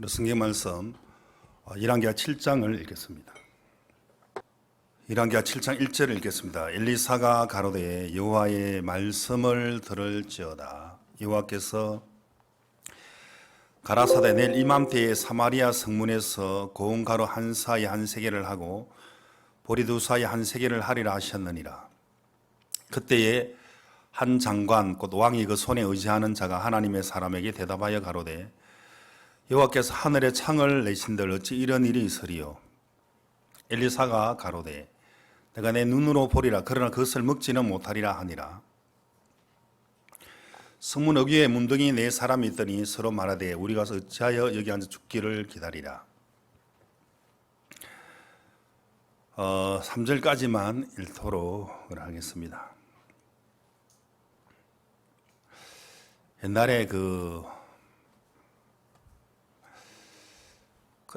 성경 말씀 열왕기하 7장을 읽겠습니다. 열왕기하 7장 1절을 읽겠습니다. 엘리사가 가로되 여호와의 말씀을 들을지어다. 여호와께서 가라사대 내일 이맘때에 사마리아 성문에서 고운 가루 한 사에 한 세겔을 하고 보리 두 사에 한 세겔을 하리라 하셨느니라. 그때에 한 장관 곧 왕이 그 손에 의지하는 자가 하나님의 사람에게 대답하여 가로되 여호와께서 하늘에 창을 내신들 어찌 이런 일이 있으리요. 엘리사가 가로되 내가 내 눈으로 보리라. 그러나 그것을 먹지는 못하리라 하니라. 성문 어귀에 문둥이 네 사람이 있더니 서로 말하되 우리 가서 어찌하여 여기 앉아 죽기를 기다리라. 3절까지만 읽도록 하겠습니다. 옛날에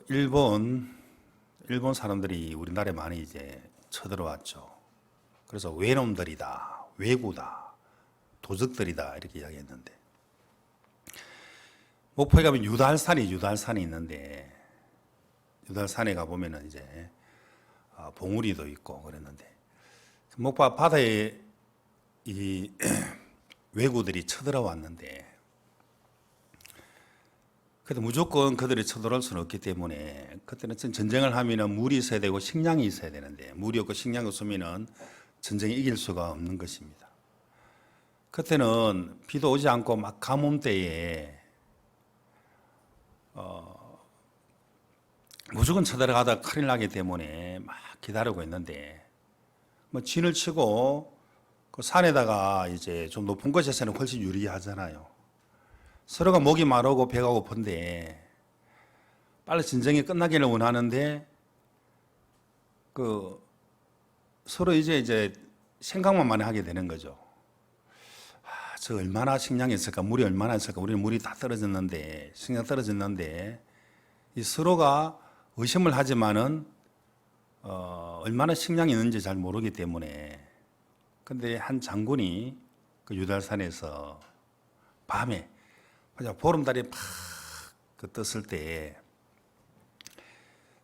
일본 사람들이 우리나라에 많이 이제 쳐들어왔죠. 그래서 외놈들이다, 왜구다, 도적들이다 이렇게 이야기했는데, 목포에 가면 유달산이 있는데 유달산에 가 보면은 이제 봉우리도 있고 그랬는데 목포 바다에 이 왜구들이 쳐들어왔는데, 그래도 무조건 그들이 쳐들어올 수는 없기 때문에 그때는 전쟁을 하면은 물이 있어야 되고 식량이 있어야 되는데 물이 없고 식량이 없으면은 전쟁에 이길 수가 없는 것입니다. 그때는 비도 오지 않고 막 가뭄때에 무조건 쳐들어가다 큰일 나기 때문에 막 기다리고 있는데, 뭐 진을 치고 그 산에다가 이제 좀 높은 곳에서는 훨씬 유리하잖아요. 서로가 목이 마르고 배가 고픈데 빨리 전쟁이 끝나기를 원하는데 서로 이제 생각만 많이 하게 되는 거죠. 저 얼마나 식량이 있을까, 물이 얼마나 있을까, 우리는 물이 다 떨어졌는데, 식량 떨어졌는데, 이 서로가 의심을 하지만은 얼마나 식량이 있는지 잘 모르기 때문에. 근데 한 장군이 그 유달산에서 밤에 보름달이 팍 떴을 때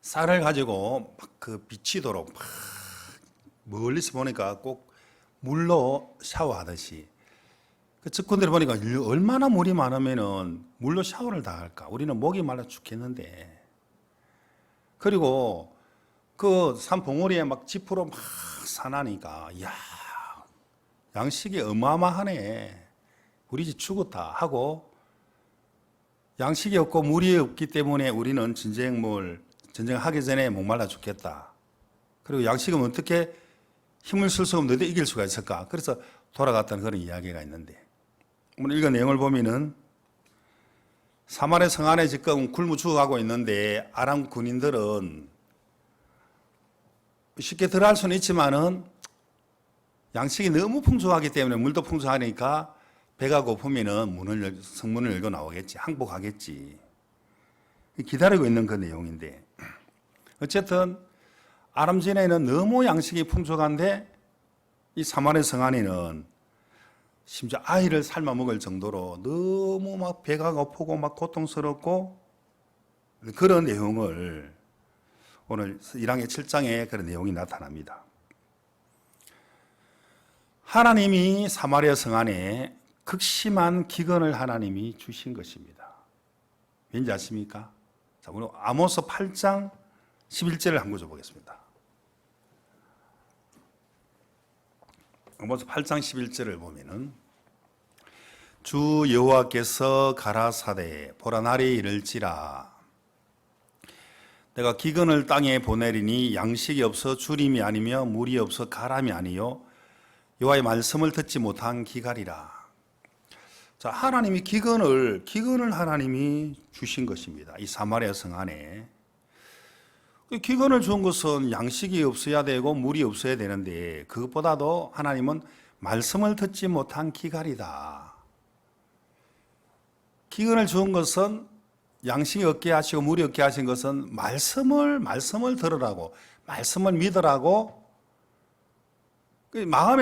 쌀을 가지고 막 그 비치도록 막 멀리서 보니까 꼭 물로 샤워하듯이, 그 측근들이 보니까 얼마나 물이 많으면은 물로 샤워를 다 할까? 우리는 목이 말라 죽겠는데. 그리고 그 산 봉우리에 막 지프로 막 사나니까, 이야, 양식이 어마어마하네. 우리 집 죽었다 하고, 양식이 없고 물이 없기 때문에 우리는 전쟁하기 전에 목말라 죽겠다. 그리고 양식은 어떻게 힘을 쓸 수 없는데 이길 수가 있을까? 그래서 돌아갔다는 그런 이야기가 있는데, 오늘 읽은 내용을 보면은 사마리아 성 안에 지금 굶어 죽어가고 있는데 아람 군인들은 쉽게 들어갈 수는 있지만은 양식이 너무 풍족하기 때문에, 물도 풍족하니까 배가 고프면은 성문을 열고 나오겠지, 항복하겠지. 기다리고 있는 그 내용인데, 어쨌든 아람 진에는 너무 양식이 풍족한데 이 사마리아 성 안에는 심지어 아이를 삶아 먹을 정도로 너무 막 배가 고프고 막 고통스럽고, 그런 내용을 오늘 1왕기 7장에 그런 내용이 나타납니다. 하나님이 사마리아 성 안에 극심한 기근을 하나님이 주신 것입니다. 왠지 아십니까? 자, 오늘 아모스 8장 11절을 한 구절 보겠습니다. 아모스 8장 11절을 보면은 주 여호와께서 가라사대 보라 날이 이를지라 내가 기근을 땅에 보내리니 양식이 없어 주림이 아니며 물이 없어 가람이 아니요 여호와의 말씀을 듣지 못한 기갈이라. 자, 하나님이 기근을 하나님이 주신 것입니다. 이 사마리아 성 안에. 기근을 준 것은 양식이 없어야 되고 물이 없어야 되는데, 그것보다도 하나님은 말씀을 듣지 못한 기갈이다. 기근을 준 것은 양식이 없게 하시고 물이 없게 하신 것은 말씀을 들으라고, 말씀을 믿으라고.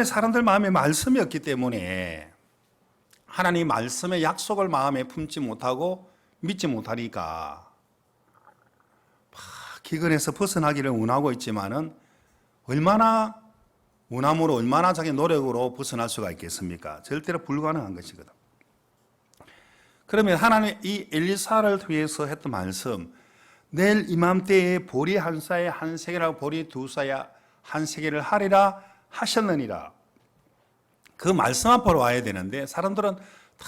사람들 마음에 말씀이 없기 때문에 하나님 말씀의 약속을 마음에 품지 못하고 믿지 못하니까 기근에서 벗어나기를 원하고 있지만은 얼마나 원함으로 얼마나 자기 노력으로 벗어날 수가 있겠습니까? 절대로 불가능한 것이거든. 그러면 하나님 이 엘리사를 통해서 했던 말씀, 내일 이맘때에 보리 한 쌀에 한 세겔하고 보리 두 쌀에 한 세겔을 하리라 하셨느니라. 그 말씀 앞으로 와야 되는데 사람들은 다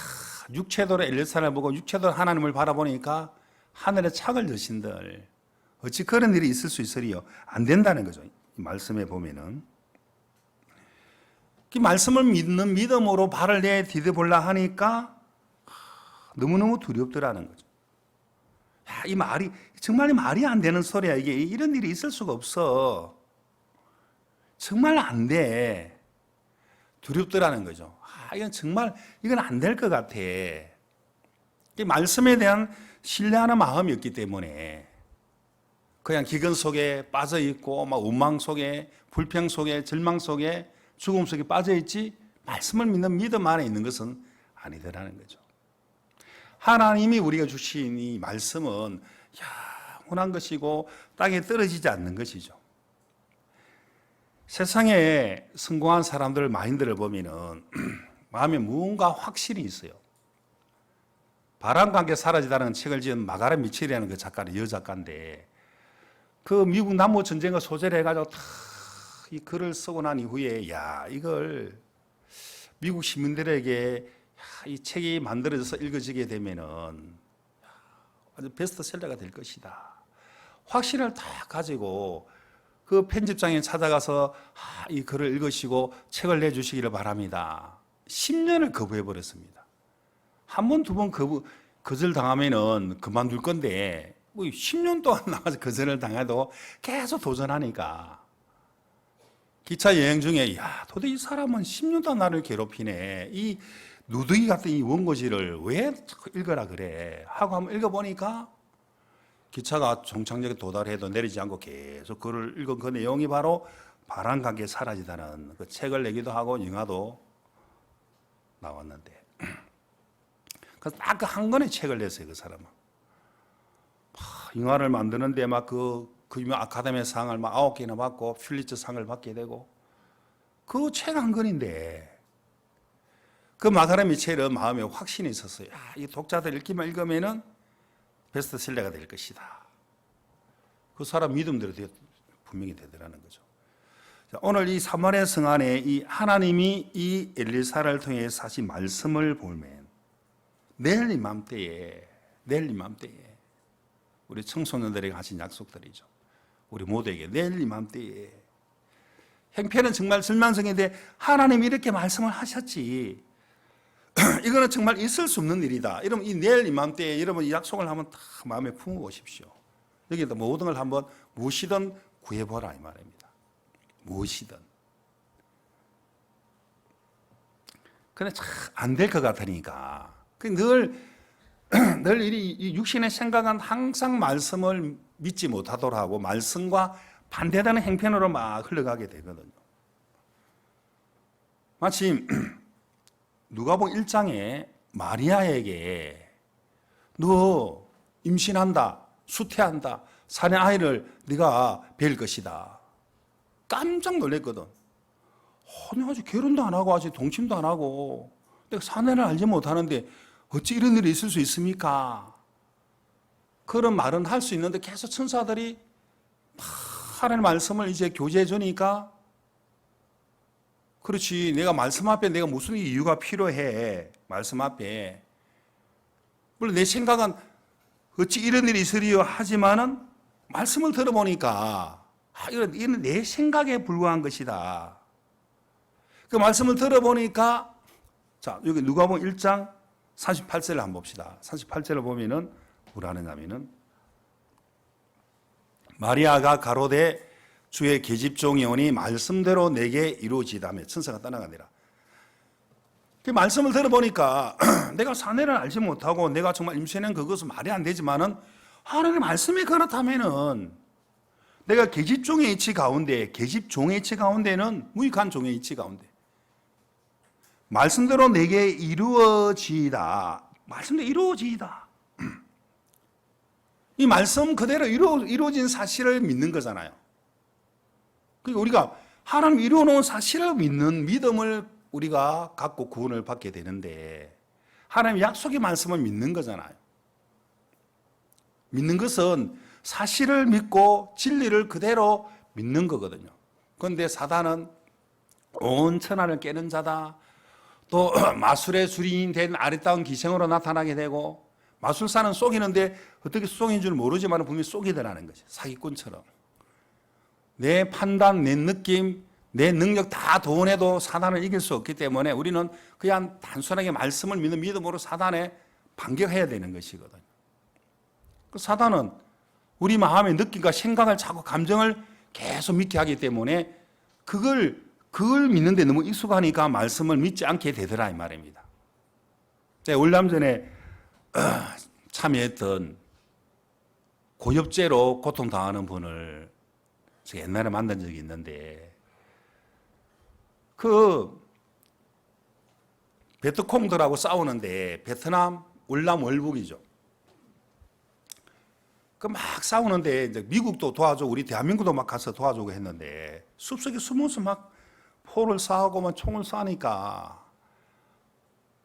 육체도로 엘리사를 보고 육체도로 하나님을 바라보니까 하늘에 착을 드신들 어찌 그런 일이 있을 수 있으리요? 안 된다는 거죠. 이 말씀에 보면은 이 말씀을 믿는 믿음으로 발을 내 디뎌보려 하니까 너무너무 두렵더라는 거죠. 야, 이 말이 정말 말이 안 되는 소리야. 이게 이런 일이 있을 수가 없어. 정말 안 돼. 두렵더라는 거죠. 이건 정말 이건 안 될 것 같아. 이 말씀에 대한 신뢰하는 마음이 없기 때문에 그냥 기근 속에 빠져 있고 막 원망 속에 불평 속에 절망 속에 죽음 속에 빠져 있지 말씀을 믿는 믿음 안에 있는 것은 아니더라는 거죠. 하나님이 우리가 주신 이 말씀은 영원한 것이고 땅에 떨어지지 않는 것이죠. 세상에 성공한 사람들 마인드를 보면은 마음에 무언가 확실히 있어요. 바람과 함께 사라지다는 책을 지은 마가렛 미첼이라는 그 작가는 여작가인데 그 미국 남북 전쟁을 소재로 해가지고 다 이 글을 쓰고 난 이후에 이걸 미국 시민들에게 이 책이 만들어져서 읽어지게 되면은 아주 베스트셀러가 될 것이다. 확신을 다 가지고 그 편집장에 찾아가서 이 글을 읽으시고 책을 내주시기를 바랍니다. 10년을 거부해 버렸습니다. 한 번, 두 번 거절당하면은 그만둘 건데 10년 동안 나가서 거절을 당해도 계속 도전하니까 기차 여행 중에 도대체 이 사람은 10년 동안 나를 괴롭히네. 이 누더기 같은 이 원고지를 왜 읽으라 그래 하고 한번 읽어보니까 기차가 종착역에 도달해도 내리지 않고 계속 글을 읽은 그 내용이 바로 바람과 함께 사라지다는 그 책을 내기도 하고 영화도 나왔는데 그래서 딱 그 한 권의 책을 냈어요. 그 사람은 영화를 만드는데 막 그 유명 아카데미 상을 막 9개나 받고 퓰리처 상을 받게 되고 그 책 한 권인데 그 마가렛 미첼은 마음에 확신이 있었어요. 이 독자들 읽기만 읽으면은 베스트셀러가 될 것이다. 그 사람 믿음대로 분명히 되더라는 거죠. 자, 오늘 이 사마리아 성 안에 이 하나님이 이 엘리사를 통해 하신 말씀을 보면 내일 이맘때에 우리 청소년들에게 하신 약속들이죠. 우리 모두에게 내일 이맘때에 형편은 정말 절망성인데 하나님이 이렇게 말씀을 하셨지. 이거는 정말 있을 수 없는 일이다. 이러면 이 내일 이맘때에 여러분 이 약속을 한번 딱 마음에 품어 보십시오. 여기다 모든 걸 한번 무엇이든 구해보라 이 말입니다. 무엇이든. 근데 참 안 될 것 같으니까 늘 이 육신의 생각은 항상 말씀을 믿지 못하도록 하고 말씀과 반대되는 행편으로 막 흘러가게 되거든요. 마침 누가복음 1장에 마리아에게 너 임신한다, 수태한다, 사내 아이를 네가 뵐 것이다. 깜짝 놀랐거든. 내가 아직 결혼도 안 하고 아직 동침도 안 하고 내가 사내를 알지 못하는데 어찌 이런 일이 있을 수 있습니까? 그런 말은 할 수 있는데 계속 천사들이 하나님의 말씀을 이제 교제해 주니까 그렇지. 내가 말씀 앞에 내가 무슨 이유가 필요해. 말씀 앞에. 물론 내 생각은 어찌 이런 일이 있으리요 하지만은 말씀을 들어보니까 이건 내 생각에 불과한 것이다. 그 말씀을 들어보니까 자, 여기 누가복음 1장 38절을 한번 봅시다. 38절을 보면은 뭐라 하느냐면은 마리아가 가로되 주의 계집종이 오니 말씀대로 내게 이루어지다며 천사가 떠나가니라. 그 말씀을 들어보니까 내가 사내를 알지 못하고 내가 정말 임신한 그것은 말이 안 되지만은 하나님 말씀이 그렇다면은 내가 계집종의 이치 가운데 계집종의 이치 가운데는 무익한 종의 이치 가운데 말씀대로 내게 이루어지이다. 말씀대로 이루어지이다. 이 말씀 그대로 이루어진 사실을 믿는 거잖아요. 그러니까 우리가 하나님 이루어놓은 사실을 믿는 믿음을 우리가 갖고 구원을 받게 되는데, 하나님 약속의 말씀을 믿는 거잖아요. 믿는 것은 사실을 믿고 진리를 그대로 믿는 거거든요. 그런데 사단은 온 천하를 깨는 자다, 또 마술의 주인이 된 아리따운 기생으로 나타나게 되고, 마술사는 속이는데 어떻게 속인 줄 모르지만 분명히 속이더라는 거죠. 사기꾼처럼. 내 판단, 내 느낌, 내 능력 다 동원해도 사단을 이길 수 없기 때문에 우리는 그냥 단순하게 말씀을 믿는 믿음으로 사단에 반격해야 되는 것이거든요. 그 사단은 우리 마음의 느낌과 생각을 자꾸 감정을 계속 믿게 하기 때문에 그걸 믿는데 너무 익숙하니까 말씀을 믿지 않게 되더라 이 말입니다. 제가 월남전에 참여했던 고엽죄로 고통당하는 분을 제가 옛날에 만난 적이 있는데, 그 베트콩들하고 싸우는데, 베트남 월남 월북이죠. 그 막 싸우는데 이제 미국도 도와주고 우리 대한민국도 막 가서 도와주고 했는데, 숲속에 숨어서 막 포를 쏴고 막 총을 쏴니까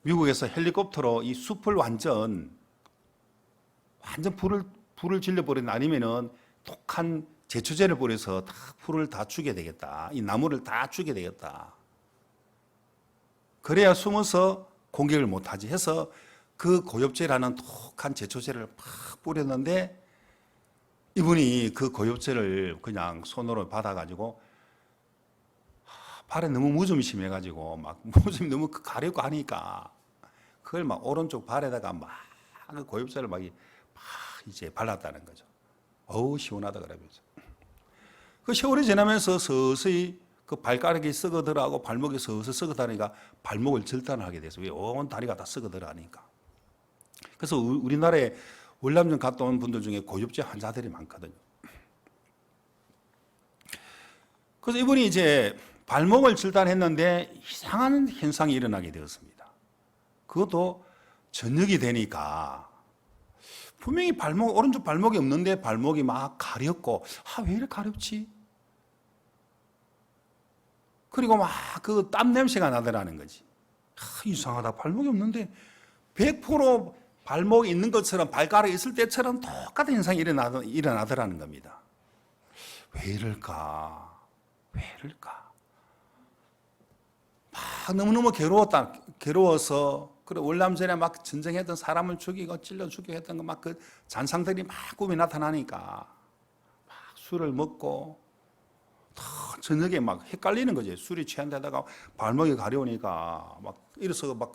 미국에서 헬리콥터로 이 숲을 완전 불을 질러버린, 아니면은 독한 제초제를 뿌려서 다 풀을 다 죽여야 되겠다. 이 나무를 다 죽여야 되겠다. 그래야 숨어서 공격을 못하지 해서 그 고엽제라는 독한 제초제를 막 뿌렸는데, 이분이 그 고엽제를 그냥 손으로 받아가지고 발에 너무 무좀이 심해가지고 막 무좀이 너무 가렵고 하니까 그걸 막 오른쪽 발에다가 막 그 고엽제를 막 이제 발랐다는 거죠. 어우 시원하다 그러면서. 그 세월이 지나면서 서서히 그 발가락이 썩어들어가고 발목이 서서히 썩어들으니까 발목을 절단하게 돼서 온 다리가 다 썩어들어가니까. 그래서 우리나라에 월남전 갔다 온 분들 중에 고엽제 환자들이 많거든요. 그래서 이분이 이제 발목을 절단했는데 이상한 현상이 일어나게 되었습니다. 그것도 저녁이 되니까 분명히 오른쪽 발목이 없는데 발목이 막 가렵고, 왜 이렇게 가렵지? 그리고 막 그 땀 냄새가 나더라는 거지. 이상하다. 발목이 없는데 100% 발목이 있는 것처럼, 발가락이 있을 때처럼 똑같은 현상이 일어나더라는 겁니다. 왜 이럴까? 막 너무너무 괴로워서, 그래 월남전에 막 전쟁했던 사람을 죽이고 찔러 죽이고 했던 거 막 그 잔상들이 막 꿈에 나타나니까 막 술을 먹고 저녁에 막 헷갈리는 거지. 술이 취한 데다가 발목이 가려우니까 막 일어서 막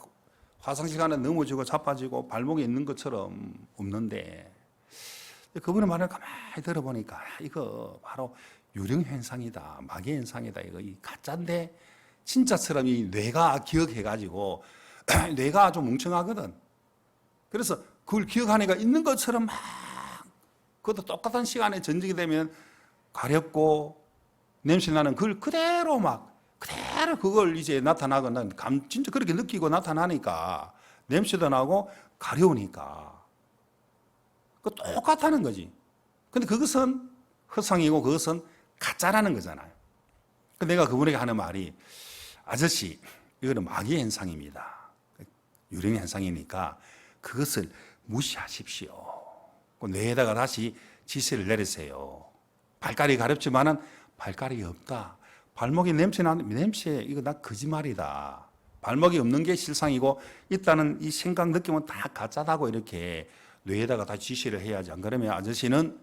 화장실 안에 넘어지고 자빠지고 발목에 있는 것처럼 없는데, 그분의 말을 가만히 들어보니까 이거 바로 유령현상이다, 마귀현상이다. 이거 이 가짜인데 진짜처럼 이 뇌가 기억해가지고 뇌가 좀 멍청하거든. 그래서 그걸 기억하니까 있는 것처럼 막, 그것도 똑같은 시간에 전쟁이 되면 가렵고 냄새 나는 그걸 그대로 그걸 이제 나타나거나 진짜 그렇게 느끼고 나타나니까 냄새도 나고 가려우니까 그 똑같다는 거지. 근데 그것은 허상이고 그것은 가짜라는 거잖아요. 내가 그분에게 하는 말이, 아저씨 이거는 마귀 현상입니다. 유령 현상이니까 그것을 무시하십시오. 뇌에다가 다시 지시를 내리세요. 발가락이 가렵지만은 발가락이 없다. 발목에 냄새 이거 나 거짓말이다. 발목이 없는 게 실상이고 있다는 이 생각 느낌은 다 가짜다고 이렇게 뇌에다가 다 지시를 해야지. 안 그러면 아저씨는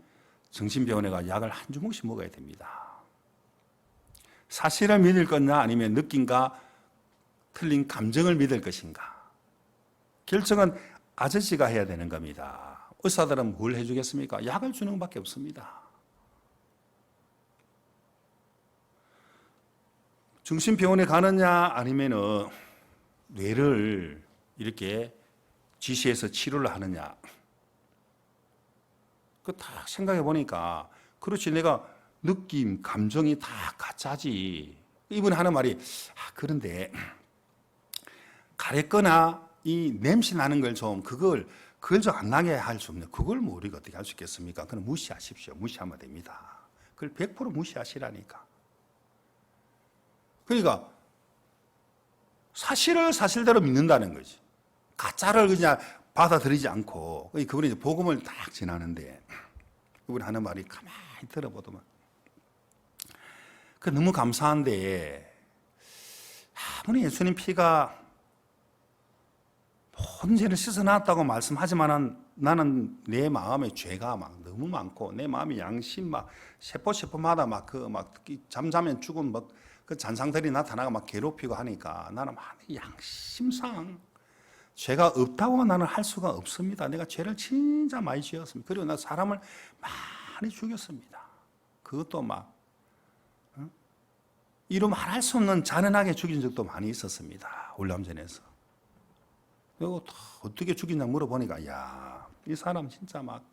정신병원에 가 약을 한 주먹씩 먹어야 됩니다. 사실을 믿을 거냐 아니면 느낌과 틀린 감정을 믿을 것인가. 결정은 아저씨가 해야 되는 겁니다. 의사들은 뭘 해주겠습니까? 약을 주는 것밖에 없습니다. 정신병원에 가느냐 아니면은 뇌를 이렇게 지시해서 치료를 하느냐. 그 딱 생각해 보니까, 그렇지, 내가 느낌, 감정이 다 가짜지. 이분이 하는 말이, 그런데 가랬거나 이 냄새 나는 걸 좀 그걸 그걸 좀 안 나게 할 수 없네. 그걸 뭐 우리가 어떻게 할 수 있겠습니까? 그건 무시하십시오. 무시하면 됩니다. 그걸 100% 무시하시라니까. 그러니까 사실을 사실대로 믿는다는 거지. 가짜를 그냥 받아들이지 않고 그분이 이제 복음을 딱 전하는데 그분이 하는 말이 가만히 들어보더만 그 너무 감사한데 아무리 예수님 피가 모든 죄를 씻어놨다고 말씀하지만은 나는 내 마음에 죄가 막 너무 많고 내 마음이 양심 막 세포마다 막 잠자면 죽은 막 그 잔상들이 나타나가 막 괴롭히고 하니까 나는 양심상 죄가 없다고 나는 할 수가 없습니다. 내가 죄를 진짜 많이 지었습니다. 그리고 나 사람을 많이 죽였습니다. 그것도 막 이루 말할 수 없는 잔인하게 죽인 적도 많이 있었습니다. 울람전에서. 그리고 어떻게 죽이냐 물어보니까 야, 이 사람 진짜 막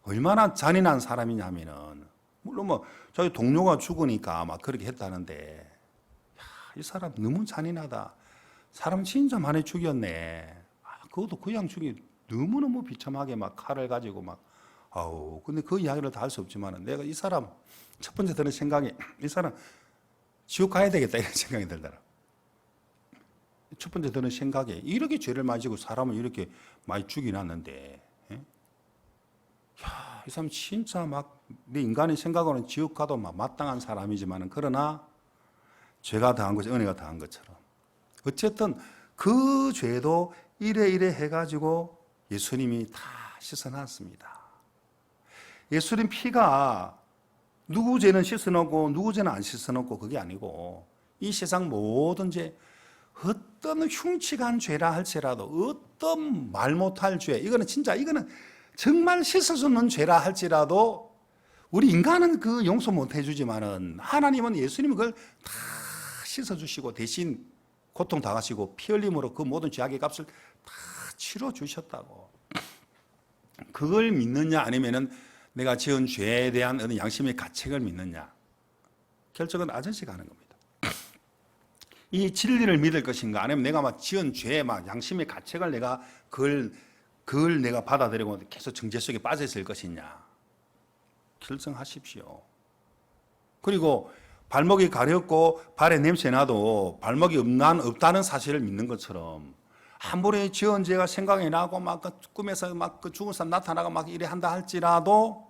얼마나 잔인한 사람이냐면은 물론 뭐 자기 동료가 죽으니까 막 그렇게 했다는데 야, 이 사람 너무 잔인하다. 사람 진짜 많이 죽였네. 그것도 그냥 죽이 너무너무 비참하게 막 칼을 가지고 막 아우 근데 그 이야기를 다 할 수 없지만은 내가 이 사람 첫 번째 드는 생각이 이 사람 지옥 가야 되겠다 이런 생각이 들더라. 첫 번째 드는 생각에 이렇게 죄를 많이 지고 사람을 이렇게 많이 죽이놨는데 야, 이 사람 진짜 막 내 인간의 생각으로는 지옥 가도 막 마땅한 사람이지만은 그러나 죄가 더한 것이 은혜가 더한 것처럼 어쨌든 그 죄도 이래 해가지고 예수님이 다 씻어놨습니다. 예수님 피가 누구 죄는 씻어놓고 누구 죄는 안 씻어놓고 그게 아니고 이 세상 모든 죄 어떤 흉측한 죄라 할지라도 어떤 말 못할 죄 이거는 정말 씻어주는 죄라 할지라도 우리 인간은 그 용서 못 해주지만은 하나님은 예수님은 그걸 다 씻어주시고 대신 고통 당하시고 피 흘림으로 그 모든 죄악의 값을 다 치러주셨다고. 그걸 믿느냐 아니면은 내가 지은 죄에 대한 어느 양심의 가책을 믿느냐 결정은 아저씨가 하는 겁니다. 이 진리를 믿을 것인가 아니면 내가 막 지은 죄에 막 양심의 가책을 내가 그걸 내가 받아들이고 계속 정죄 속에 빠져 있을 것이냐 결정하십시오. 그리고 발목이 가렵고 발에 냄새 나도 발목이 없다는 사실을 믿는 것처럼 아무리 지은 죄가 생각이 나고 막 꿈에서 막 그 죽은 사람 나타나고 막 이래 한다 할지라도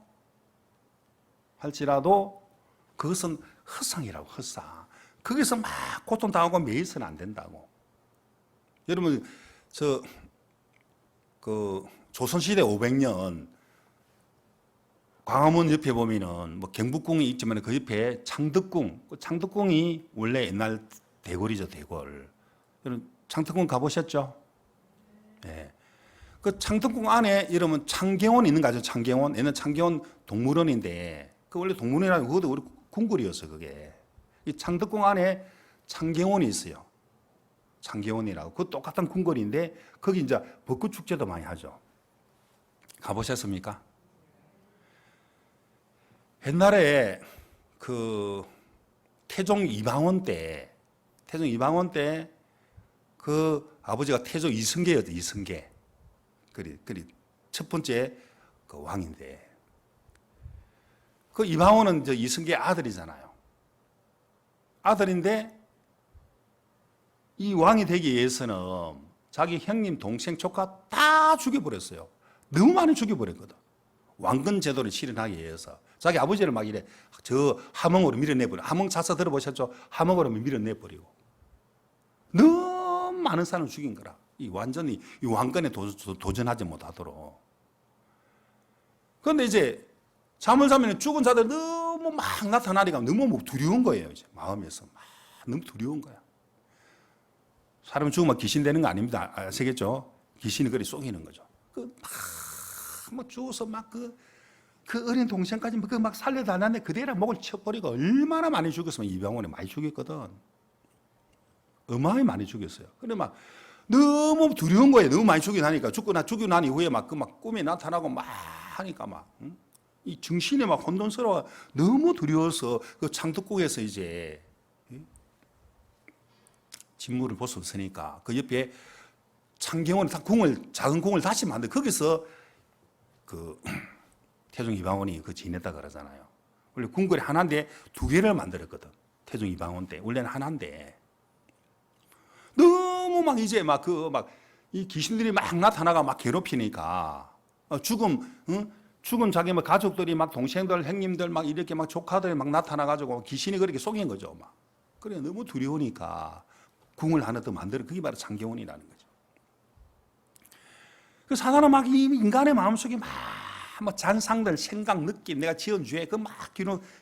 그것은 헛상이라고 헛상. 거기서 막 고통당하고 매여서는 안 된다고. 여러분 조선시대 500년 광화문 옆에 보면은 뭐 경복궁이 있지만 그 옆에 창덕궁이 원래 옛날 대궐이죠, 대궐. 여러분 창덕궁 가보셨죠? 네. 그 창덕궁 안에 여러분 창경원 있는 거 아죠? 창경원. 옛날 창경원 동물원인데 그 원래 동물원이라는 그것도 우리 궁궐이었어 그게. 이 창덕궁 안에 창경원이 있어요. 창경원이라고. 그 똑같은 궁궐인데 거기 이제 벚꽃 축제도 많이 하죠. 가보셨습니까? 옛날에 그 태종 이방원 때 그 아버지가 태종 이승계였대. 이승계. 그리 첫 번째 그 왕인데 그 이방원은 이제 이승계 아들이잖아요. 아들인데 이 왕이 되기 위해서는 자기 형님, 동생, 조카 다 죽여버렸어요. 너무 많이 죽여버렸거든. 왕건 제도를 실현하기 위해서. 자기 아버지를 막 이래 저 함흥으로 밀어내버려. 함흥 자서 들어보셨죠? 함흥으로 밀어내버리고. 너무 많은 사람을 죽인 거라. 완전히 이 왕건에 도전하지 못하도록. 그런데 이제 잠을 자면 죽은 자들 너무 막 나타나니까 너무 두려운 거예요. 이제 마음에서 막 너무 두려운 거야. 사람 죽으면 귀신 되는 거 아닙니다. 아시겠죠? 귀신이 그리 쏘이는 거죠. 막 죽어서 막 그 어린 동생까지 막 살려다녔는데 그대로 목을 쳐버리고 얼마나 많이 죽였으면 이병원에 많이 죽였거든. 어마어마하게 많이 죽였어요. 근데 막 너무 두려운 거예요. 너무 많이 죽이고 난 이후에 막 꿈에 나타나고 막 하니까 이 정신이 막 혼돈스러워. 너무 두려워서 그 창덕궁에서 이제 진물을 볼 수 없으니까 그 옆에 창경원에 작은 궁을 다시 만들, 거기서 그 태종 이방원이 그 지냈다 그러잖아요. 원래 궁궐이 하나인데 두 개를 만들었거든. 태종 이방원 때. 원래는 하나인데. 너무 막 이제 이 귀신들이 막 나타나가 막 괴롭히니까 죽은 자기 뭐 가족들이 막 동생들, 형님들 막 이렇게 막 조카들이 막 나타나가지고 귀신이 그렇게 속인 거죠. 막. 그래 너무 두려우니까 궁을 하나 더 만들어. 그게 바로 창경원이라는 거죠. 그 사단은 막 이 인간의 마음속에 막 잔상들, 생각, 느낌, 내가 지은 죄, 그 막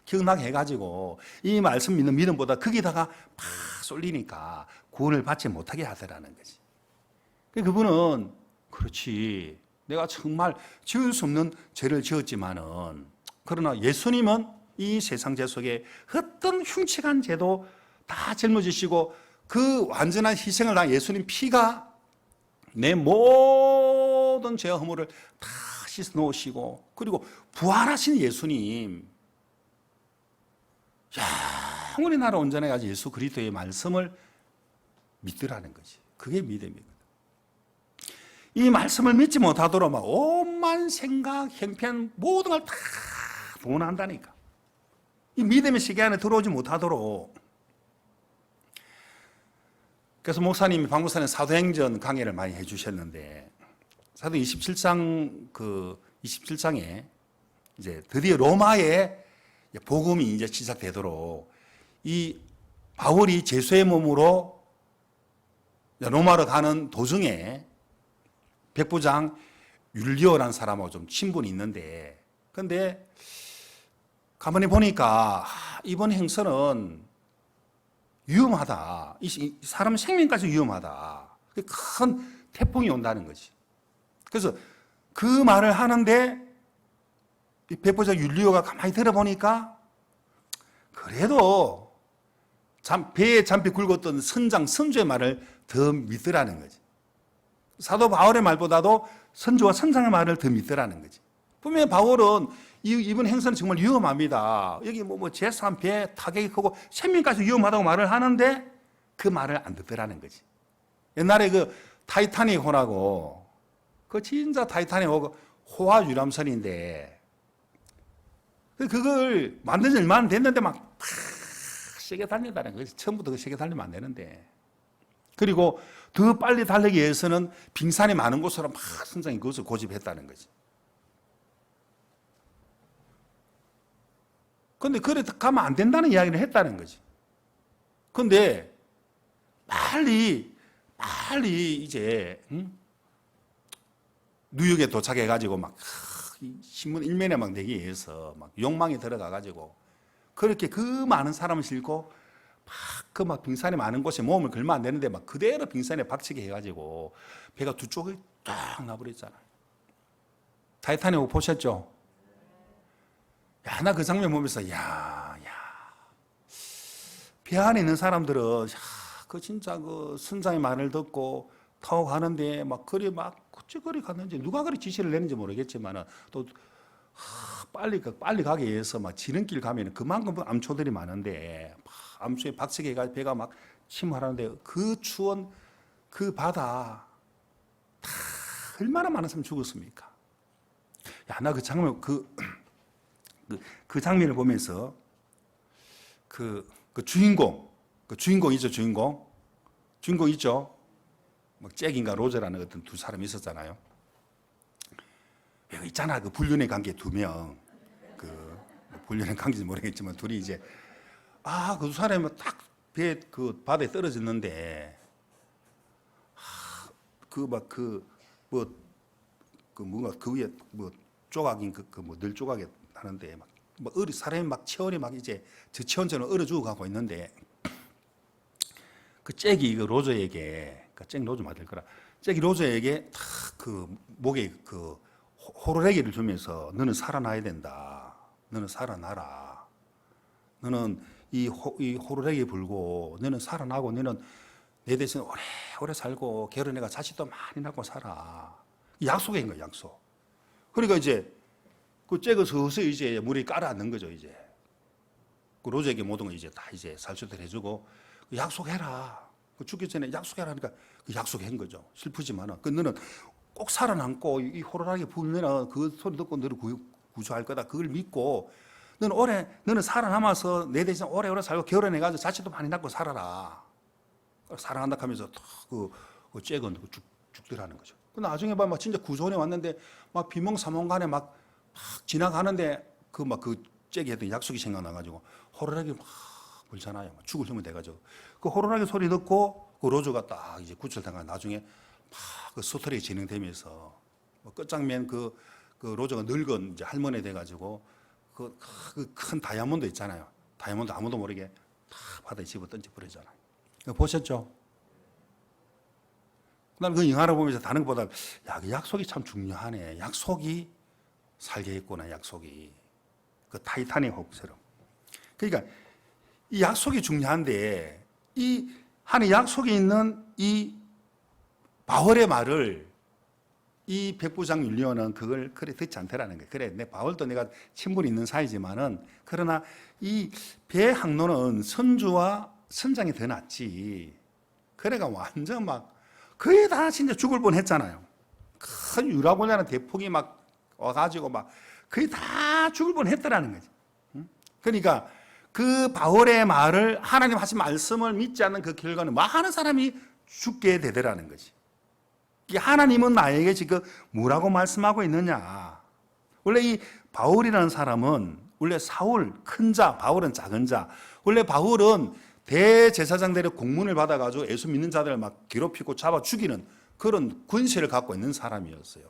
기억나게 해가지고 이 말씀 믿는 믿음보다 거기다가 막 쏠리니까 구원을 받지 못하게 하더라는 거지. 그분은 그렇지. 내가 정말 지을 수 없는 죄를 지었지만은 그러나 예수님은 이 세상 죄 속에 어떤 흉측한 죄도 다 짊어지시고 그 완전한 희생을 다 예수님 피가 내 모든 죄와 허물을 다 씻어 놓으시고 그리고 부활하신 예수님 영원히 나라 온전해 가지고 예수 그리스도의 말씀을 믿으라는 거지. 그게 믿음이거든. 이 말씀을 믿지 못하도록 막 오만 생각, 형편 모든 걸 다 동원한다니까. 이 믿음의 세계 안에 들어오지 못하도록. 그래서 목사님이 박 목사님 사도행전 강의를 많이 해주셨는데 사도 27장에 이제 드디어 로마의 복음이 이제 시작되도록 이 바울이 제수의 몸으로 로마로 가는 도중에 백부장 율리오라는 사람하고 좀 친분이 있는데 근데 가만히 보니까 이번 행선은 위험하다. 이 사람 생명까지 위험하다. 큰 태풍이 온다는 거지. 그래서 그 말을 하는데 이 백부장 율리오가 가만히 들어보니까 그래도 배에 잠비 굵었던 선주의 말을 더 믿으라는 거지. 사도 바울의 말보다도 선주와 선장의 말을 더 믿으라는 거지. 분명히 바울은 이번 행선은 정말 위험합니다. 여기 제3 배 타격이 크고 생명까지 위험하다고 말을 하는데 그 말을 안 듣더라는 거지. 옛날에 그 타이타닉 호라고 그 진짜 타이타닉 호 호화 유람선인데 그걸 만든 지 얼마 안 됐는데 막 세게 달린다는 거지. 처음부터 세게 달리면 안 되는데. 그리고 더 빨리 달리기 위해서는 빙산이 많은 곳으로 막 선장이 그것을 고집했다는 거지. 근데 그래 가면 안 된다는 이야기를 했다는 거지. 근데 빨리 이제 뉴욕에 도착해가지고 막 신문 일면에 막 내기 위해서 막 욕망이 들어가가지고 그렇게 그 많은 사람을 싣고 막 빙산이 많은 곳에 몸을 걸면 안 되는데 막 그대로 빙산에 박치게 해가지고 배가 두 쪽에 딱 나버렸잖아요. 타이타닉 보셨죠? 야, 나 그 장면 보면서 배 안에 있는 사람들은 그 진짜 그 선장의 말을 듣고 타고 가는데 막 그리 막 어찌 갔는지 누가 그리 지시를 내는지 모르겠지만은 또 빨리 가기 위해서 막 지름길 가면 그만큼 암초들이 많은데 암초에 박치게 해가 배가 막 침몰하는데 그 추운 그 바다 다 얼마나 많은 사람이 죽었습니까? 야, 나 그 장면 그 장면을 보면서 그 주인공 있죠? 막 잭인가 로저라는 어떤 두 사람이 있었잖아요. 여기 있잖아, 그 불륜의 관계 두 명. 불륜의 관계인지 모르겠지만 둘이 이제 그 두 사람이 딱 배 그 바다에 떨어졌는데 뭔가 그 위에 조각인 늘 조각이 하는데 사람이 막 체온이 막 이제 저 체온처럼 얼어 죽어가고 있는데 그 잭이 그 로저에게 잭 로저 맞을 거라 잭이 로저에게 탁 그 목에 그 호루라기를 주면서 너는 살아나야 된다. 너는 살아나라. 너는 이 호루라기 불고 너는 살아나고 너는 내 대신 오래 살고 결혼해가 자식도 많이 낳고 살아. 약속인 거야, 약속. 그러니까 이제 그 잭을 서서히 이제 물에 깔아앉는 거죠, 이제. 그 로저에게 모든 거 이제 다 이제 살수들 해주고 약속해라. 그 죽기 전에 약속해라니까 그 약속한 거죠. 슬프지만은. 그 너는 꼭 살아남고 이 호루라기 불면은 그 소리 듣고 너를 구조할 거다. 그걸 믿고 너는 살아남아서 내 대신 오래오래 살고 결혼해가지고 자식도 많이 낳고 살아라. 사랑한다 하면서 그 쬐건 죽더라는 거죠. 그 나중에 막 진짜 구조원에 왔는데 막 비몽사몽간에 막 지나가는데 그 쬐게 했던 약속이 생각나가지고 호루라기 막 불잖아요. 죽을 놈이 돼가지고 그 호루라기 소리 듣고 그 로즈가 딱 이제 구출당한 나중에 막 그 스토리 진행되면서 끝장면 그 로즈가 늙은 이제 할머니 돼가지고 그 큰 다이아몬드 있잖아요. 다이아몬드 아무도 모르게 다 바다에 집어 던져 버리잖아요. 보셨죠? 나는 그 영화를 보면서 다른 것보다 그 약속이 참 중요하네. 약속이 살게 했구나. 약속이 그 타이타닉 호흡처럼. 그러니까 이 약속이 중요한데 이 하나의 약속이 있는 이 바울의 말을 이 백부장 율리오는 그걸 그래 듣지 않더라는 거예요. 그래, 내 바울도 내가 친분이 있는 사이지만은 그러나 이 배 항로는 선주와 선장이 더 낫지. 그래가 완전 막 거의 다 진짜 죽을 뻔했잖아요. 큰 유라굴라는 대폭이 막 와가지고 막 거의 다 죽을 뻔했더라는 거지. 그러니까 그 바울의 말을 하나님 하신 말씀을 믿지 않는 그 결과는 많은 사람이 죽게 되더라는 거지. 하나님은 나에게 지금 뭐라고 말씀하고 있느냐. 원래 이 바울이라는 사람은 원래 사울 큰 자, 바울은 작은 자. 원래 바울은 대제사장들의 공문을 받아가지고 예수 믿는 자들을 막 괴롭히고 잡아 죽이는 그런 권세를 갖고 있는 사람이었어요.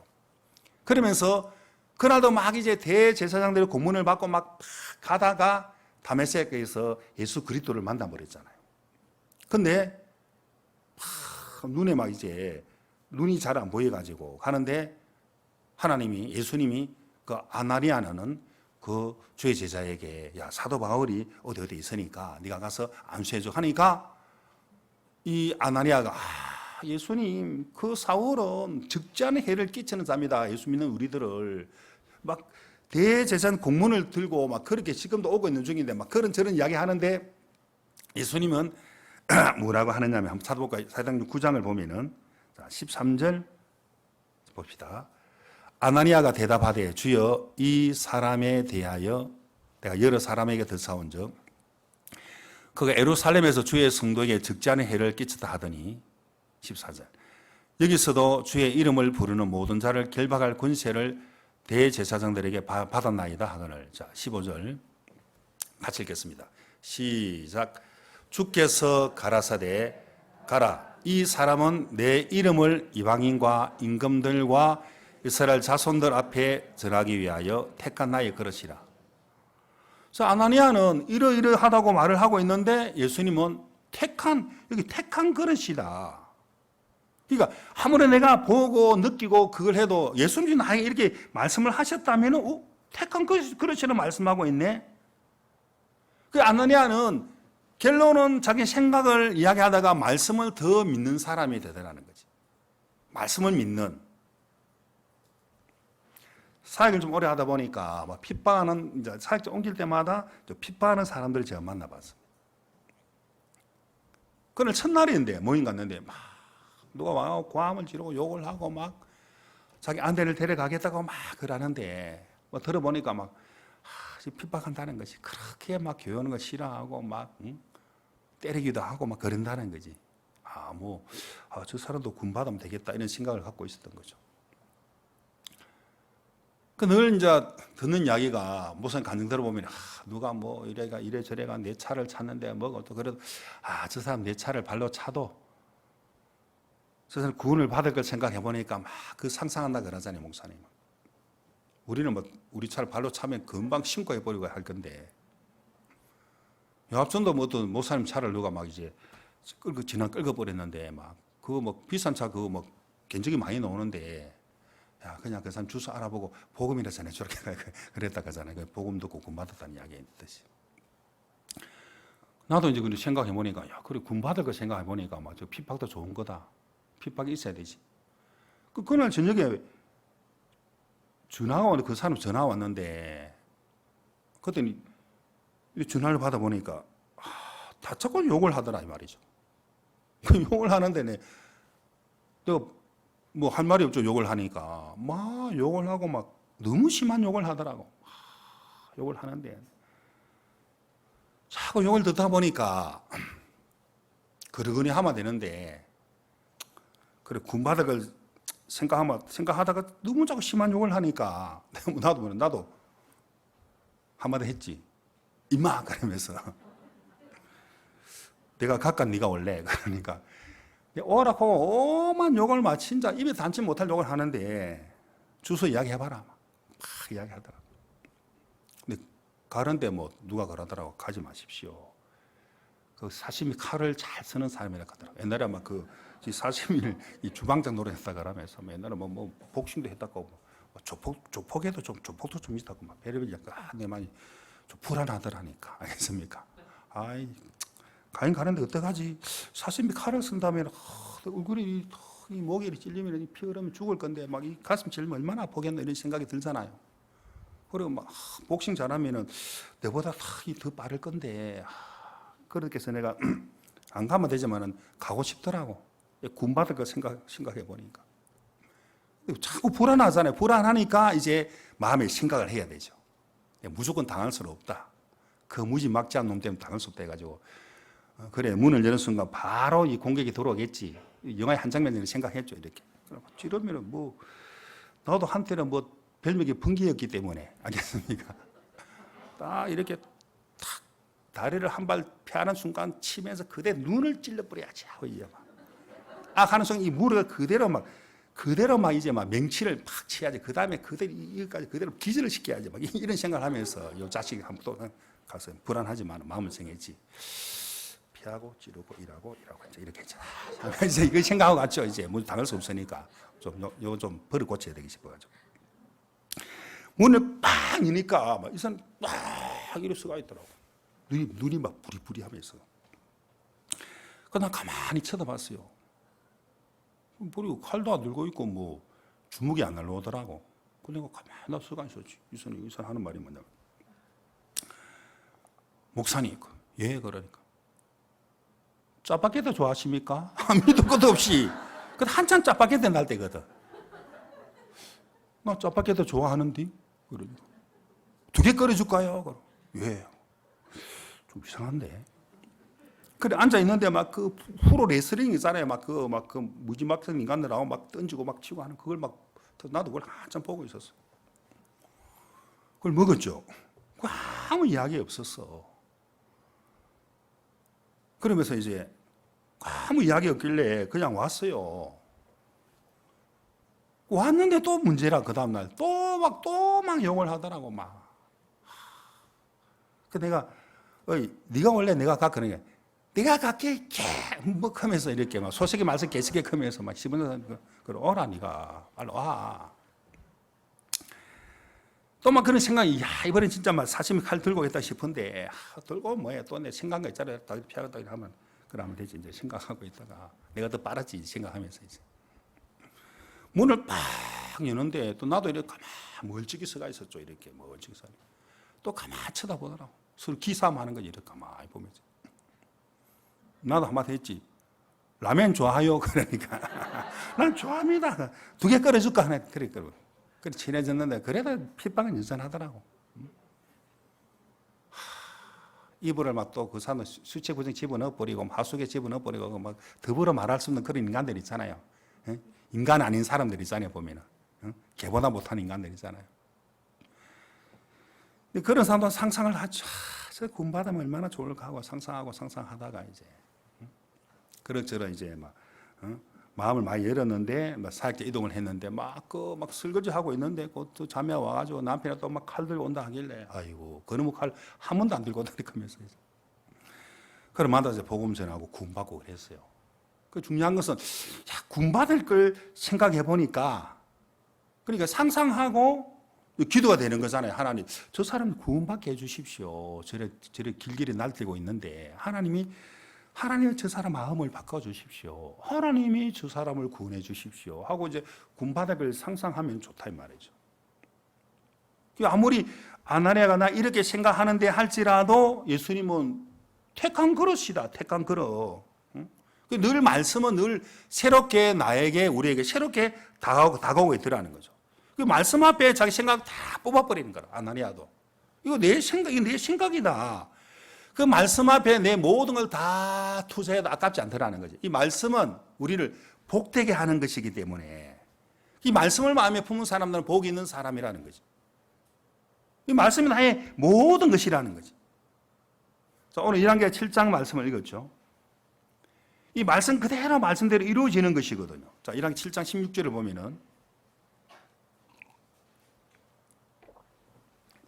그러면서 그날도 막 이제 대제사장들의 공문을 받고 막 가다가 다메섹에서 예수 그리스도를 만나버렸잖아요. 근데 눈에 막 이제 눈이 잘 안 보여가지고 가는데 하나님이 예수님이 그 아나니아는 그 주의 제자에게 야 사도 바울이 어디 있으니까 네가 가서 안수해줘 하니까 이 아나니아가 예수님 그 사울은 적지 않은 해를 끼치는 자입니다. 예수 믿는 우리들을 막 대제사장 공문을 들고 막 그렇게 지금도 오고 있는 중인데 막 그런 저런 이야기 하는데 예수님은 뭐라고 하느냐면 한번 찾아볼까요? 사도행전 9장을 보면은 13절 봅시다. 아나니아가 대답하되 주여 이 사람에 대하여 내가 여러 사람에게 들사온즉 그가 예루살렘에서 주의 성도에게 적지 않은 해를 끼쳤다 하더니 14절 여기서도 주의 이름을 부르는 모든 자를 결박할 권세를 대제사장들에게 받았나이다 하거늘. 자 15절 같이 읽겠습니다. 시작. 주께서 가라사대 가라 이 사람은 내 이름을 이방인과 임금들과 이스라엘 자손들 앞에 전하기 위하여 택한 나의 그릇이라. 그래서 아나니아는 이러이러하다고 말을 하고 있는데 예수님은 여기 택한 그릇이다. 그러니까 아무리 내가 보고 느끼고 그걸 해도 예수님이 나에게 이렇게 말씀을 하셨다면 택한 그릇이라고 말씀하고 있네. 그 아나니아는 결론은 자기 생각을 이야기하다가 말씀을 더 믿는 사람이 되더라는 거지. 말씀을 믿는. 사역을 좀 오래 하다 보니까 막 핍박하는 이제 사역자 옮길 때마다 핍박하는 사람들을 제가 만나봤습니다. 그날 첫날인데 모임 갔는데 막 누가 와서 고함을 지르고 욕을 하고 막 자기 아내를 데려가겠다고 막 그러는데 뭐 들어보니까 막 핍박한다는 것이 그렇게 막 교회하는 거 싫어하고 막 때리기도 하고 막 그런다는 거지. 저 사람도 군 받으면 되겠다 이런 생각을 갖고 있었던 거죠. 늘 이제 듣는 이야기가 무슨 간증 들어보면 누가 뭐 이래저래가 내 차를 찾는데 뭐가 또 그래도 저 사람 내 차를 발로 차도 저 사람 구원을 받을 걸 생각해 보니까 막 그 상상한다 그러잖아요, 목사님. 우리는 뭐 우리 차를 발로 차면 금방 신고 해버리고 할 건데 요압전도 뭐 어떤 목사님 차를 누가 막 이제 끌고 버렸는데 막 그거 뭐 비싼 차 그거 뭐 견적이 많이 나오는데 야 그냥 그 사람 주소 알아보고 복음이라 전에 저렇게 그랬다 하잖아요. 복음 듣고 군 받았다는 이야기의 뜻이. 나도 이제 생각해 보니까 야 그래 군 받을 거 생각해 보니까 막 저 핍박도 좋은 거다. 핍박이 있어야 되지. 그날 저녁에 전화가 그 사람 전화 왔는데 그랬더니 전화를 받아보니까 다 자꾸 욕을 하더라 이 말이죠. 그 욕을 하는데 내가 뭐 할 말이 없죠. 욕을 하니까 막 욕을 하고 막 너무 심한 욕을 하더라고. 욕을 하는데 자꾸 욕을 듣다 보니까 그러거니 하면 되는데 그래 군바닥을 생각하다가 너무 자꾸 심한 욕을 하니까 나도 한마디 했지. 임마 그러면서 내가 각각 네가 올래 그러니까 오라고 오만 욕을 막 진짜 입에 담지 못할 욕을 하는데 주소 이야기해봐라 막 이야기하더라. 근데 가는데 뭐 누가 그러더라고. 가지 마십시오. 그 사시미 칼을 잘 쓰는 사람이라 하더라고. 옛날에 막 그 사시미를 이 주방장 노릇했다 그러면서 옛날에 뭐 복싱도 했다고 뭐 조폭에도 조폭도 좀 있다고 막 배려를 약간 내 많이 좀 불안하더라니까. 알겠습니까? 아이 가는데 어떡하지? 사시미 칼을 쓴다면 얼굴이 이 목이 찔리면 피 흐르면 죽을 건데 막 이 가슴 찔리면 얼마나 아프겠나 이런 생각이 들잖아요. 그리고 막 복싱 잘하면은 내보다 더 빠를 건데 그렇게 해서 내가 안 가면 되지만은 가고 싶더라고. 군 받을 거 생각해 보니까 자꾸 불안하잖아요. 불안하니까 이제 마음에 생각을 해야 되죠. 무조건 당할 수는 없다. 그 무지막지한 놈 때문에 당할 수 없다 해가지고 그래 문을 여는 순간 바로 이 공격이 들어오겠지. 영화의 한 장면을 생각했죠. 이렇게. 이러면은 뭐 나도 한때는 뭐 별명이 번개였기 때문에 알겠습니까? 딱 이렇게 탁 다리를 한 발 피하는 순간 치면서 그대 눈을 찔러버려야지 하고 이제 막 하는 순간 이 무릎을 그대로 막 이제 막 맹치를 팍 치야지. 그 다음에 그대로 이거까지 그대로 기절을 시켜야지. 막 이런 생각을 하면서 요 자식이 한번 또 가서 불안하지만 마음을 정했지. 피하고 찌르고 일하고 이제 이렇게 했잖아. 이제 이거 생각하고 갔죠. 이제 뭐 당할 수 없으니까 좀 버릇 고쳐야 되기 싶어가지고 문을 빡 여니까 막 이 사람 빡 이럴 수가 있더라고. 눈이 막 부리부리하면서. 난 가만히 쳐다봤어요. 보리고 칼도 안 들고 있고 뭐 주먹이 안 날라오더라고. 근데 내가 가만히 서가 있었지. 이 사람 하는 말이 뭐냐면 목사님, 예 그러니까 짜파게티 좋아하십니까? 밑도 끝도 없이. 그 한참 짜파게티 날 때거든. 나 짜파게티 좋아하는데 그러니까 2개 끓여줄까요? 그럼 예. 좀 이상한데. 그래 앉아 있는데 막 그 프로 레슬링 있잖아요. 막 그 무지막지한 인간들하고 막 던지고 막 치고 하는 그걸 막 나도 그걸 한참 보고 있었어. 그걸 먹었죠. 아무 이야기 없었어. 그러면서 이제 아무 이야기 없길래 그냥 왔어요. 왔는데 또 문제라 그 다음날 또 막 욕을 하더라고 막. 그 내가 네가 원래 내가 가 그러니까 네가 갈게 뭐 하면서 이렇게 막 소식이 말서 개시게 하면서 막 씹으면서 그래 오라 네가 빨리 와. 또 막 그런 생각이 야 이번엔 진짜 막 사시미 칼 들고 있다 싶은데 들고 뭐해 또 내 생각한 거 있잖아요. 다 피하겠다 하면 그러면 되지 이제 생각하고 있다가 내가 더 빠르지 생각하면서 이제 문을 팍 여는데 또 나도 이렇게 가만 멀찍이 서가 있었죠. 이렇게 멀찍이 서. 또 가만 쳐다보더라고. 서로 기싸움하는 거 이렇게 가만히 보면서. 나도 한마디 했지. 라면 좋아요? 그러니까. 난 좋아합니다. 2개 끓여줄까? 하나 그래 친해졌는데 그래도 핏방은 여전하더라고. 이불을 막 또 그 사람 수채구정 집어넣어버리고 하수구에 집어넣어버리고 막 더불어 말할 수 없는 그런 인간들 있잖아요. 인간 아닌 사람들 있잖아요. 보면은. 개보다 못한 인간들 있잖아요. 그런 사람도 상상을 하죠. 저 군받으면 얼마나 좋을까 하고 상상하다가 이제 그럭저럭 이제 막 마음을 많이 열었는데 막 사역자 이동을 했는데 막 설거지 하고 있는데 그 자매가 와가지고 남편이 또 막 칼 들고 온다 하길래 아이고 그놈의 칼 한 번도 안 들고 오다 그러면서 그럼 만나서 복음 전하고 군 받고 그랬어요. 그 중요한 것은 군 받을 걸 생각해 보니까 그러니까 상상하고 기도가 되는 거잖아요. 하나님, 저 사람 구원받게 해주십시오. 저래 길길이 날뛰고 있는데 하나님이 저 사람 마음을 바꿔주십시오. 하나님이 저 사람을 구원해 주십시오. 하고 이제 군바닥을 상상하면 좋다 이 말이죠. 아무리 아나니아가 이렇게 생각하는데 할지라도 예수님은 택한 그릇이다. 택한 그릇. 늘 말씀은 늘 새롭게 나에게 우리에게 새롭게 다가오고 있더라는 거죠. 그 말씀 앞에 자기 생각 다 뽑아버리는 거라. 아나니아도 이거 내 생각이다. 그 말씀 앞에 내 모든 걸 다 투자해도 아깝지 않더라는 거죠. 이 말씀은 우리를 복되게 하는 것이기 때문에 이 말씀을 마음에 품은 사람들은 복이 있는 사람이라는 거죠. 이 말씀이 나의 모든 것이라는 거죠. 자, 오늘 1학기 7장 말씀을 읽었죠. 이 말씀 그대로 말씀대로 이루어지는 것이거든요. 자, 1학기 7장 16절을 보면은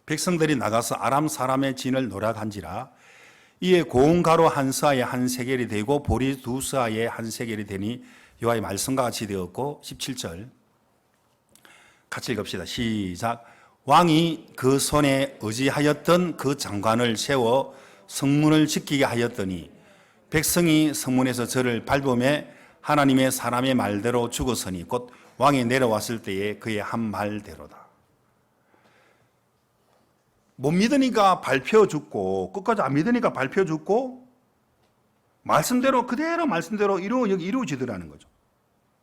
백성들이 나가서 아람 사람의 진을 노략한지라 이에 고운 가루 한 스아에 한 세겔이 되고 보리 두 스아에 한 세겔이 되니 여호와의 말씀과 같이 되었고 17절 같이 읽읍시다. 시작. 왕이 그 손에 의지하였던 그 장관을 세워 성문을 지키게 하였더니 백성이 성문에서 저를 밟음에 하나님의 사람의 말대로 죽었으니 곧 왕이 내려왔을 때에 그의 한 말대로다. 못 믿으니까 밟혀 죽고 끝까지 안 믿으니까 밟혀 죽고 말씀대로 그대로 말씀대로 이루어지더라는 거죠.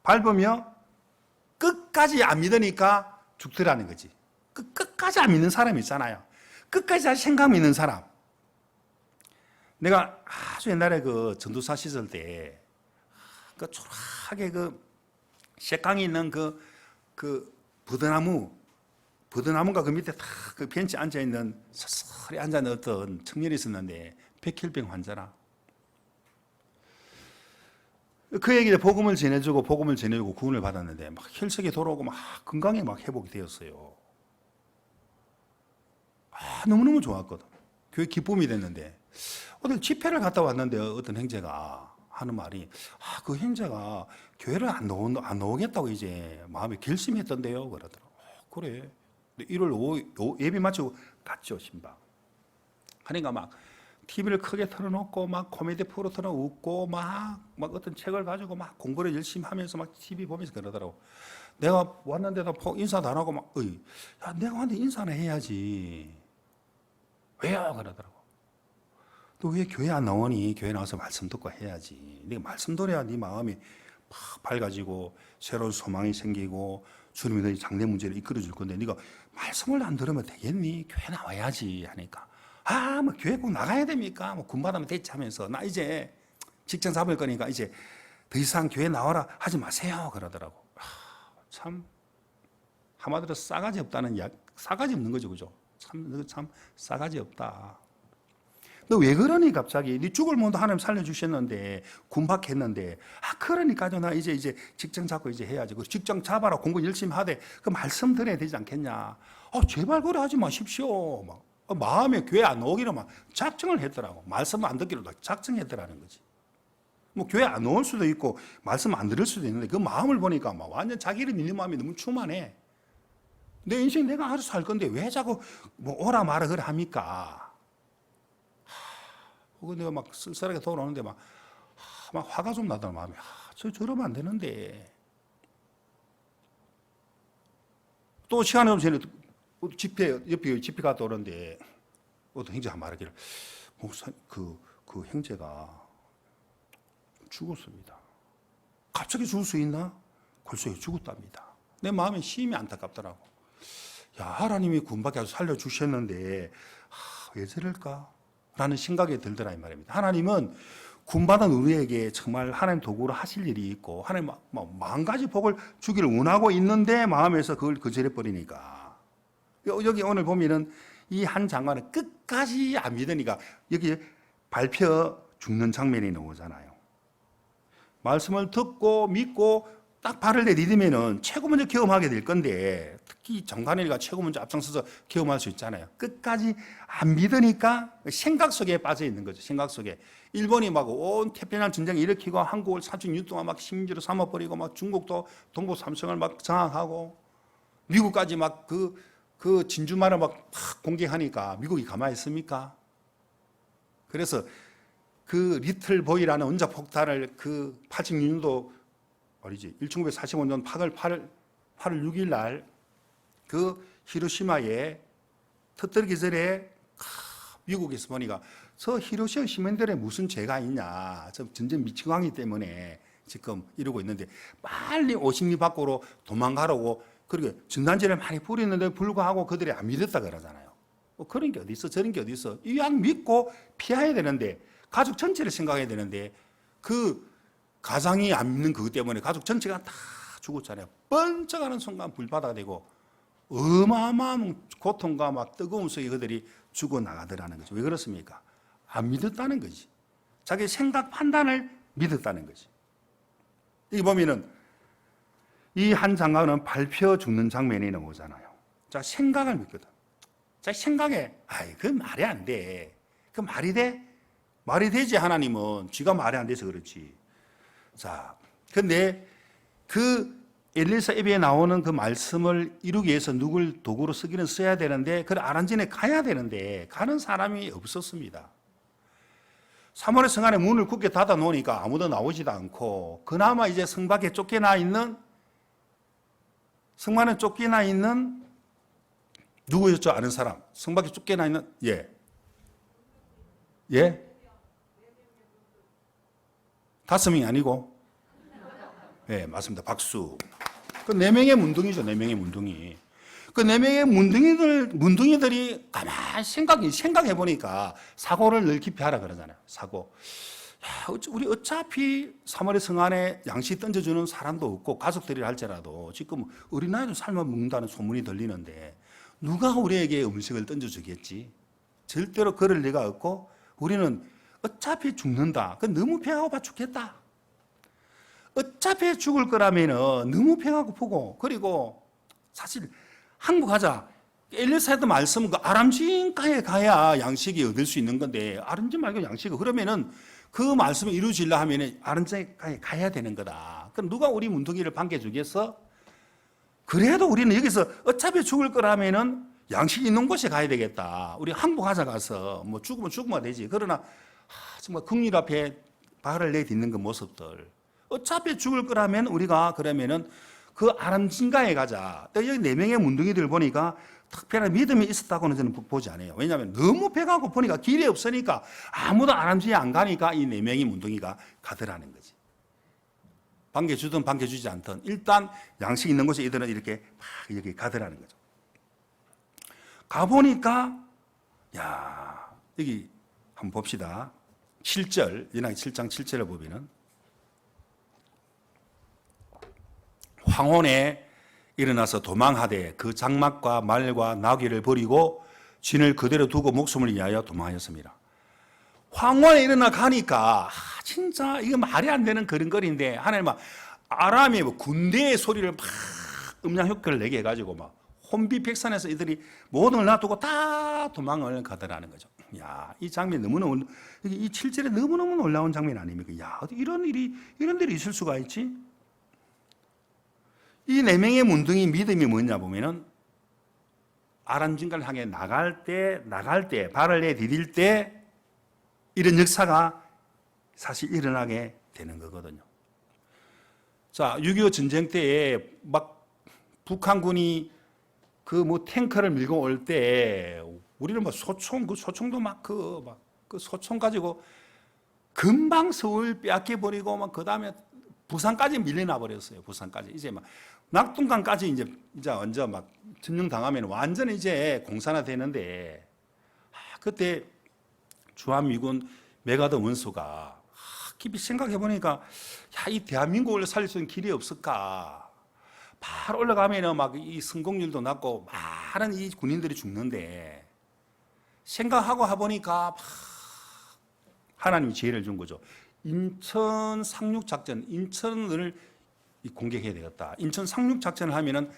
밟으며 끝까지 안 믿으니까 죽더라는 거지. 끝까지 안 믿는 사람 있잖아요. 끝까지 자기 생각 믿는 사람. 내가 아주 옛날에 그 전도사 시절 때 그 초라하게 그 색강이 있는 그 버드나무가 그 밑에 다 그 벤치 앉아 있는 서서히 앉아 있는 어떤 청년이 있었는데 백혈병 환자라. 그에게 복음을 전해주고 구원을 받았는데 막 혈색이 돌아오고 막 건강에 막 회복이 되었어요. 너무너무 좋았거든. 교회 기쁨이 됐는데 어떤 집회를 갔다 왔는데 어떤 형제가 하는 말이 그 형제가 교회를 안 나오겠다고 이제 마음에 결심했던데요. 그러더라고. 그래. 1월 예비 마치고 갔죠, 신방. 그러니까 막 TV를 크게 틀어놓고 막 코미디 프로 틀어 웃고 막 어떤 책을 가지고 막 공부를 열심히 하면서 막 TV 보면서 그러더라고. 내가 왔는데도 인사도 안 하고 막, 야, 내가 왔는데 인사는 해야지. 왜요? 그러더라고. 너 왜 교회 안 나오니? 교회 나와서 말씀 듣고 해야지. 네가 말씀 들어야 네 마음이 팍 밝아지고 새로운 소망이 생기고 주님이 너희 장래 문제를 이끌어 줄 건데 네가 말씀을 안 들으면 되겠니? 교회 나와야지 하니까 뭐 교회 꼭 나가야 됩니까? 뭐 군 받으면 됐지 하면서 나 이제 직장 잡을 거니까 이제 더 이상 교회 나와라 하지 마세요 그러더라고. 참 한마디로 싸가지 없는 거죠, 그죠? 참 싸가지 없다. 너 왜 그러니 갑자기? 네 죽을 몸도 하나님 살려주셨는데 군박했는데 그러니까요 나 이제 직장 잡고 이제 해야지. 그 직장 잡아라 공부 열심히 하되 그 말씀 들어야 되지 않겠냐? 제발 그래 하지 마십시오. 막 마음에 교회 안 오기로 막 작정을 했더라고. 말씀 안 듣기로 작정했더라는 거지. 뭐 교회 안 올 수도 있고 말씀 안 들을 수도 있는데 그 마음을 보니까 막 완전 자기를 믿는 마음이 너무 충만해. 내 인생 내가 알아서 살 건데 왜 자꾸 뭐 오라 마라 그래 합니까? 혹은 내가 막 쓸쓸하게 돌아오는데 막 화가 좀 나더라 마음이. 저러면 안 되는데. 또 시간이 좀 전에 옆에 집회 갔다 오는데 어떤 형제가 말하기를 목사 그 형제가 죽었습니다. 갑자기 죽을 수 있나? 글쎄요 죽었답니다. 내 마음에 심히 안타깝더라고. 야 하나님이 군밖에 살려주셨는데 왜 저럴까? 라는 생각이 들더라 이 말입니다. 하나님은 군받은 우리에게 정말 하나님 도구로 하실 일이 있고 하나님 만 가지 복을 주기를 원하고 있는데 마음에서 그걸 거절해 버리니까 여기 오늘 보면은 이 한 장관은 끝까지 안 믿으니까 여기 밟혀 죽는 장면이 나오잖아요. 말씀을 듣고 믿고 딱 발을 내디디면은 최고 먼저 경험하게 될 건데 특히 장관이가 최고 먼저 앞장서서 경험할 수 있잖아요. 끝까지 안 믿으니까 생각 속에 빠져 있는 거죠. 생각 속에 일본이 막 온 태평양 전쟁을 일으키고 한국을 46년 동안 막 식민지로 삼아버리고 막 중국도 동북 삼성을 막 장악하고 미국까지 막 그 진주만을 막 공격하니까 미국이 가만히 있습니까? 그래서 그 리틀 보이라는 원자 폭탄을 그 86년도 어리지 1945년 8월 6일 날 그 히로시마에 터뜨리기 전에 미국에서 보니까 저 히로시마 시민들의 무슨 죄가 있냐. 저 전쟁 미치광이 때문에 지금 이러고 있는데 빨리 오십리 밖으로 도망가라고 그렇게 전단지를 많이 뿌리는데 불구하고 그들이 안 믿었다 그러잖아요. 그런 게 어디 있어? 저런 게 어디 있어? 이왕 믿고 피해야 되는데 가족 전체를 생각해야 되는데 그 가장이 안 믿는 그것 때문에 가족 전체가 다 죽었잖아요. 번쩍하는 순간 불바다가 되고 어마어마한 고통과 막 뜨거움 속에 그들이 죽어나가더라는 거죠. 왜 그렇습니까? 안 믿었다는 거지. 자기 생각 판단을 믿었다는 거지. 여기 보면은 이 한 장관은 밟혀 죽는 장면이 나오잖아요. 자, 생각을 믿거든. 자, 생각에, 그 말이 안 돼. 그 말이 돼? 말이 되지, 하나님은. 쥐가 말이 안 돼서 그렇지. 자, 근데 그 엘리사 입에 나오는 그 말씀을 이루기 위해서 누굴 도구로 쓰기는 써야 되는데, 그 아란진에 가야 되는데, 가는 사람이 없었습니다. 사무엘 성 안에 문을 굳게 닫아 놓으니까 아무도 나오지도 않고, 그나마 이제 성 밖에 쫓겨나 있는, 성 안에 쫓겨나 있는, 누구였죠? 아는 사람. 성 밖에 쫓겨나 있는, 예. 예? 5명이 아니고, 예, 맞습니다. 박수. 그 4명의 문둥이죠, 4명의 문둥이. 그 4명의 문둥이들이 가만히 생각해보니까 사고를 늘 깊이 하라 그러잖아요. 사고. 야, 우리 어차피 사마리 성 안에 양식 던져주는 사람도 없고 가족들이 할지라도 지금 어린아이도 삶아 먹는다는 소문이 들리는데 누가 우리에게 음식을 던져주겠지? 절대로 그럴 리가 없고 우리는 어차피 죽는다. 그 너무 배가 고파 죽겠다. 어차피 죽을 거라면 너무 배가 고프고 그리고 사실 항복하자. 엘리사의 말씀은 그 아람진가에 가야 양식이 얻을 수 있는 건데 아람진 말고 양식이 그러면은 그 말씀이 이루어지려 하면 아람진가에 가야 되는 거다. 그럼 누가 우리 문둥이를 반겨주겠어? 그래도 우리는 여기서 어차피 죽을 거라면은 양식이 있는 곳에 가야 되겠다. 우리 항복하자 가서 뭐 죽으면 되지. 그러나 정말 긍휼 앞에 발을 내딛는 그 모습들. 어차피 죽을 거라면 우리가 그러면은 그 아람진가에 가자. 여기 4명의 문둥이들 보니까 특별한 믿음이 있었다고는 저는 보지 않아요. 왜냐하면 너무 배가 고프니까 길이 없으니까 아무도 아람진에 안 가니까 이 4명의 문둥이가 가더라는 거지. 반겨주든 반겨주지 않든 일단 양식 있는 곳에 이들은 이렇게 막 여기 가더라는 거죠. 가보니까 야 여기 한번 봅시다. 7절 연하기 7장 7절을 보면은 황혼에 일어나서 도망하되 그 장막과 말과 나귀를 버리고 진을 그대로 두고 목숨을 위하여 도망하였습니다. 황혼에 일어나 가니까 진짜 이거 말이 안 되는 그런 거리인데 하나님 막 아람의 군대의 소리를 막 음량 효과를 내게 해가지고 막 혼비백산에서 이들이 모든 걸 놔두고 다 도망을 가더라는 거죠. 야, 이 장면 너무너무 이 7절에 너무너무 놀라운 장면 아닙니까? 야, 이런 일이 있을 수가 있지? 이 4명의 문둥이 믿음이 뭐냐 보면은 아람진가를 향해 나갈 때 발을 내디딜 때 이런 역사가 사실 일어나게 되는 거거든요. 자, 6.25 전쟁 때에 막 북한군이 그 뭐 탱크를 밀고 올 때 우리는 뭐 소총도 막 그 소총 가지고 금방 서울 빼앗겨 버리고 막 그다음에 부산까지 밀려나 버렸어요. 부산까지 이제 막 낙동강까지 이제 완전 막 점령당하면 완전 이제 공산화되는데 그때 주한미군 메가드 원수가 깊이 생각해 보니까 야, 이 대한민국을 살릴 수 있는 길이 없을까? 바로 올라가면은 막 이 성공률도 낮고 많은 이 군인들이 죽는데 생각하고 해보니까 하나님이 지혜를 준 거죠. 인천 상륙작전, 인천을 공격해야 되겠다. 인천 상륙작전을 하면은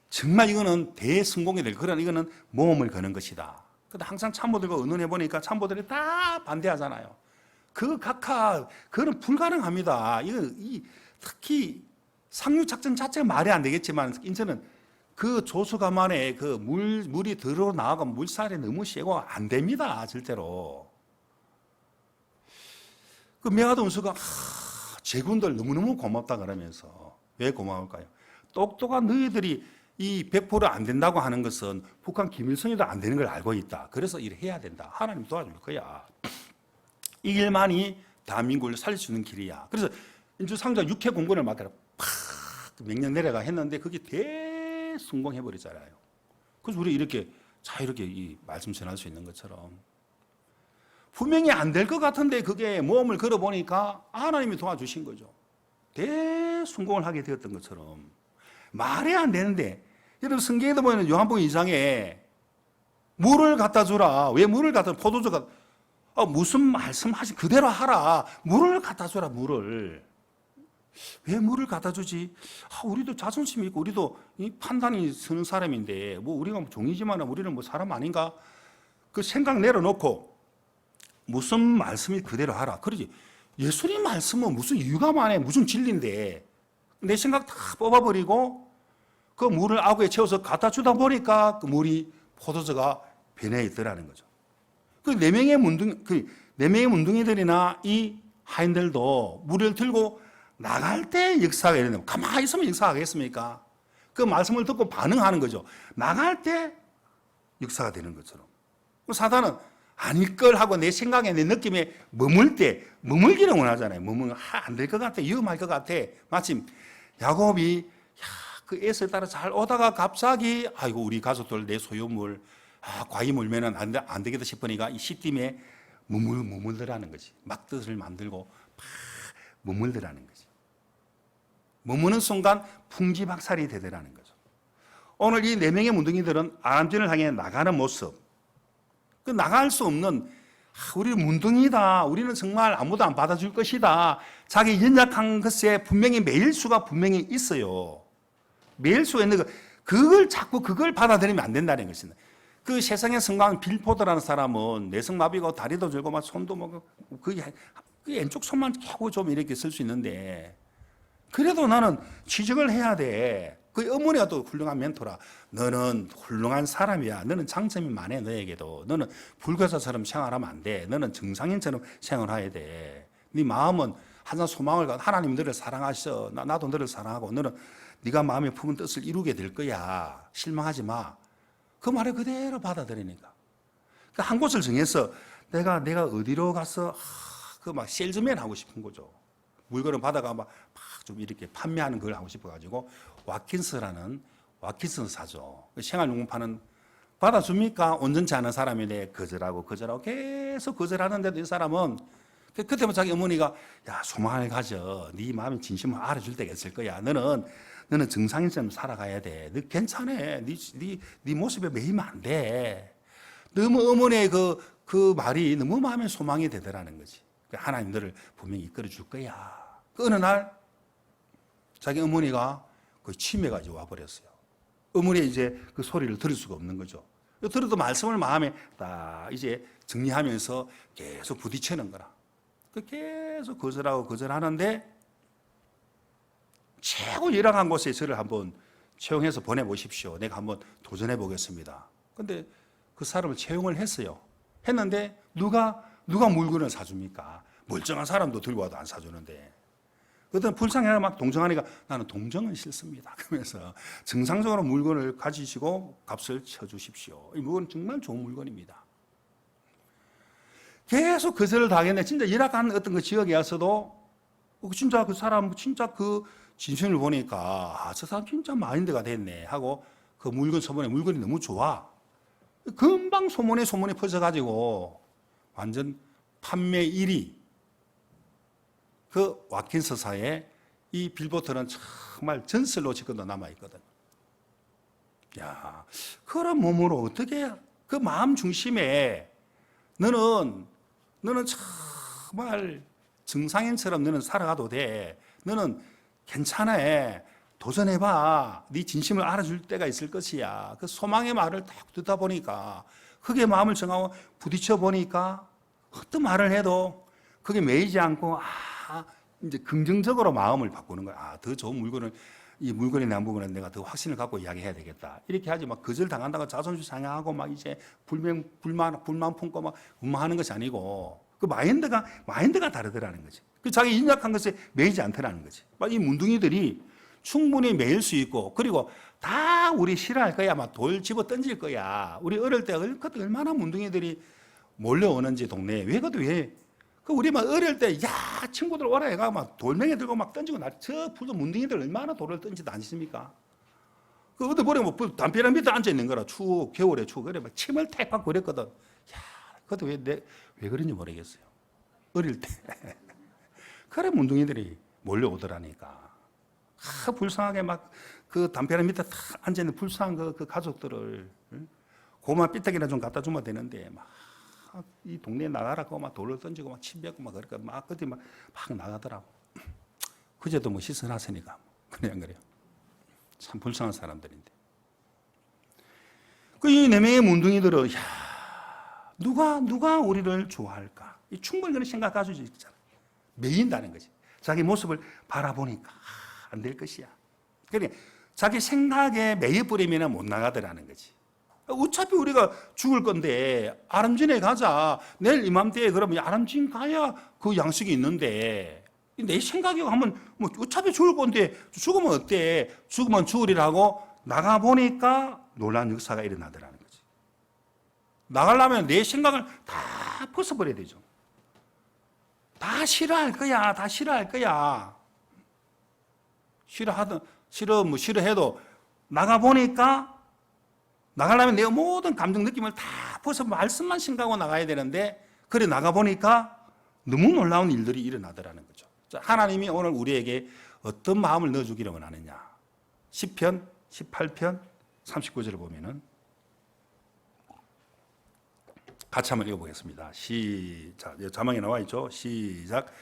정말 이거는 대성공이 될 거라 이거는 모험을 거는 것이다. 근데 항상 참모들과 의논해 보니까 참모들이 다 반대하잖아요. 그 각하 그거는 불가능합니다. 특히 상륙작전 자체가 말이 안 되겠지만 인천은 그 조수가만에 그 물이 들어 나가고 물살이 너무 세고 안 됩니다. 절대로. 그 메가드 원수가 제군들 너무너무 고맙다 그러면서 왜 고마울까요? 똑똑한 너희들이 이 100%안 된다고 하는 것은 북한 김일성이도 안 되는 걸 알고 있다. 그래서 일을 해야 된다. 하나님 도와줄 거야. 이 길만이 대한민국을 살릴 수 있는 길이야. 그래서 인주상자 6회 공군을 맡겨라 팍 명령 내려가 했는데 그게 대성공해 버리잖아요. 그래서 우리 이렇게 자유롭게 이 말씀 전할 수 있는 것처럼 분명히 안 될 것 같은데 그게 모험을 걸어보니까 하나님이 도와주신 거죠. 대성공을 하게 되었던 것처럼 말이 안 되는데 여러분 성경에도 보면 요한복음 2장에 물을 갖다 주라. 왜 물을 갖다 줘? 포도주가 무슨 말씀하시 그대로 하라. 물을 갖다 주라. 물을. 왜 물을 갖다 주지? 우리도 자존심이 있고 우리도 이 판단이 서는 사람인데 뭐 우리가 종이지만 우리는 뭐 사람 아닌가? 그 생각 내려놓고 무슨 말씀이 그대로 하라. 그러지. 예수님 말씀은 무슨 이유가 많아. 무슨 진리인데 내 생각 다 뽑아버리고 그 물을 아구에 채워서 갖다 주다 보니까 그 물이 포도주가 변해 있더라는 거죠. 그 네 명의 문둥이들이나 이 하인들도 물을 들고 나갈 때 역사가 일어나면 가만히 있으면 역사가 하겠습니까? 그 말씀을 듣고 반응하는 거죠. 나갈 때 역사가 되는 것처럼. 사단은 아닐 걸 하고 내 생각에 내 느낌에 머물기를 원하잖아요. 안 될 것 같아. 위험할 것 같아. 마침 야곱이 그 애를 따라 잘 오다가 갑자기 아이고 우리 가족들 내 소유물 과히 물면은 안 되겠다 싶으니까 이 시딤에 머물더라는 거지. 막뜻을 만들고 막 머물더라는 거지. 머무는 순간 풍지박살이 되더라는 거죠. 오늘 이 네 명의 문둥이들은 아람진을 향해 나가는 모습, 그 나갈 수 없는 우리는 문둥이다. 우리는 정말 아무도 안 받아줄 것이다. 자기 연약한 것에 분명히 매일수가 분명히 있어요. 매일수가 있는 그걸 받아들이면 안 된다는 것입니다. 그 세상에 성공한 빌포드라는 사람은 내성마비고 다리도 절고 막 손도 그 왼쪽 손만 켜고 좀 이렇게 쓸 수 있는데 그래도 나는 취직을 해야 돼. 그 어머니가 또 훌륭한 멘토라. 너는 훌륭한 사람이야. 너는 장점이 많아 너에게도. 너는 불교사처럼 생활하면 안 돼. 너는 정상인처럼 생활해야 돼. 네 마음은 항상 소망을 갖고 하나님 너를 사랑하셔. 나도 너를 사랑하고 너는 네가 마음에 품은 뜻을 이루게 될 거야. 실망하지 마. 그 말을 그대로 받아들이니까. 그러니까 한 곳을 정해서 내가 어디로 가서 그 막 셀즈맨 하고 싶은 거죠. 물건을 받아가 막 좀 이렇게 판매하는 걸 하고 싶어가지고 와킨슨 사죠. 생활용품 파는 받아줍니까? 온전치 않은 사람인데 거절하고 계속 거절하는데도 이 사람은 그때부터 자기 어머니가 야 소망을 가져. 네 마음이 진심을 알아줄 때가 있을 거야. 너는 정상인처럼 살아가야 돼. 너 괜찮아. 네 모습에 매이면 안 돼. 너무 어머니의 그 말이 너무 마음에 소망이 되더라는 거지. 하나님 너를 분명히 이끌어 줄 거야. 그 어느 날 자기 어머니가 거의 치매가 이제 와버렸어요. 어머니의 이제 그 소리를 들을 수가 없는 거죠. 들어도 말씀을 마음에 딱 이제 정리하면서 계속 부딪히는 거라. 계속 거절하는데 최고 열악한 곳에 저를 한번 채용해서 보내보십시오. 내가 한번 도전해 보겠습니다. 근데 그 사람을 채용을 했어요. 했는데 누가 물건을 사줍니까? 멀쩡한 사람도 들고 와도 안 사주는데. 그때 불쌍해서 막 동정하니까 나는 동정은 싫습니다. 그러면서 정상적으로 물건을 가지시고 값을 쳐주십시오. 이 물건은 정말 좋은 물건입니다. 계속 거절을 당했네. 진짜 열악한 어떤 그 지역에 와서도 진짜 그 사람 진짜 그 진심을 보니까 저 사람 진짜 마인드가 됐네 하고 그 물건이 너무 좋아. 금방 소문이 퍼져가지고 완전 판매 1위. 그 와킨스사에 이 빌보트는 정말 전설로 지금도 남아있거든. 야, 그런 몸으로 어떻게 그 마음 중심에 너는 정말 정상인처럼 너는 살아가도 돼. 너는 괜찮아. 도전해봐. 네 진심을 알아줄 때가 있을 것이야. 그 소망의 말을 딱 듣다 보니까 그게 마음을 정하고 부딪혀 보니까 어떤 말을 해도 그게 매이지 않고 이제 긍정적으로 마음을 바꾸는 거야. 더 좋은 물건을 이 물건에 대한 부분은 내가 더 확신을 갖고 이야기해야 되겠다. 이렇게 하지 막 거절 당한다고 자존심 상해하고 막 이제 불만 품고 막 운망하는 것이 아니고 그 마인드가 다르더라는 거지. 그 자기 인약한 것에 매이지 않더라는 거지. 막 이 문둥이들이 충분히 매일 수 있고 그리고 다 우리 싫어할 거야. 막 돌 집어 던질 거야. 우리 어릴 때 얼마나 문둥이들이 몰려오는지 동네에 왜 그 우리 막 어릴 때, 야, 친구들 오라 해가 막 돌멩이 들고 막 던지고 저 풀도 문둥이들 얼마나 돌을 던지도 않습니까? 그 어디 보면 뭐 담벼락 밑에 앉아 있는 거라 겨울에 추워. 그래 막 침을 탁 그랬거든. 야, 그것도 왜 그런지 모르겠어요. 어릴 때. 그래 문둥이들이 몰려오더라니까. 불쌍하게 막 그 담벼락 밑에 탁 앉아 있는 불쌍한 그 가족들을 고마 삐딱이나 좀 갖다 주면 되는데 막 이 동네에 나가라고 막 돌을 던지고 막 침 뱉고 막 그러니까 막 그때 막 나가더라고. 그제도 뭐 씻어놨으니까 그냥 그래요. 참 불쌍한 사람들인데. 그 이 네 명의 문둥이들은 야 누가 우리를 좋아할까? 이 충분히 그런 생각 가지고 있잖아. 매인다는 거지. 자기 모습을 바라보니까 안 될 것이야. 그러니까 자기 생각에 매여버리면 못 나가더라는 거지. 어차피 우리가 죽을 건데 아람진에 가자. 내일 이맘때에 그러면 아람진 가야 그 양식이 있는데 내 생각이 하면 뭐 어차피 죽을 건데 죽으면 어때? 죽으면 죽으리라고 나가보니까 놀라운 역사가 일어나더라는 거지. 나가려면 내 생각을 다 벗어버려야 되죠. 다 싫어할 거야. 다 싫어할 거야. 싫어해도 나가보니까 나가려면 내 모든 감정 느낌을 다 벗어 말씀만 생각하고 나가야 되는데 그래 나가보니까 너무 놀라운 일들이 일어나더라는 거죠. 하나님이 오늘 우리에게 어떤 마음을 넣어주기를 원하느냐. 10편, 18편, 39절을 보면은 같이 한번 읽어보겠습니다. 시작. 자막에 나와 있죠. 시작.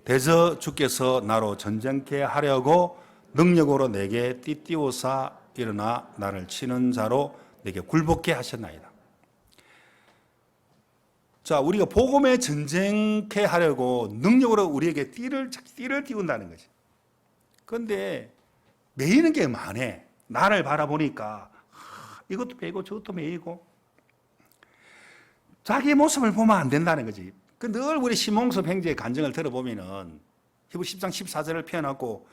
대저 주께서 나로 전쟁케 하려고 능력으로 내게 띠띠오사 일어나 나를 치는 자로 내게 굴복케 하셨나이다. 자, 우리가 복음의 전쟁케 하려고 능력으로 우리에게 띠를 띄운다는 거지. 그런데 매이는 게 많아. 나를 바라보니까 이것도 매이고 저것도 매이고 자기의 모습을 보면 안 된다는 거지. 늘 우리 신몽섭 형제의 간증을 들어보면은 히브리 10장 14절을 표현하고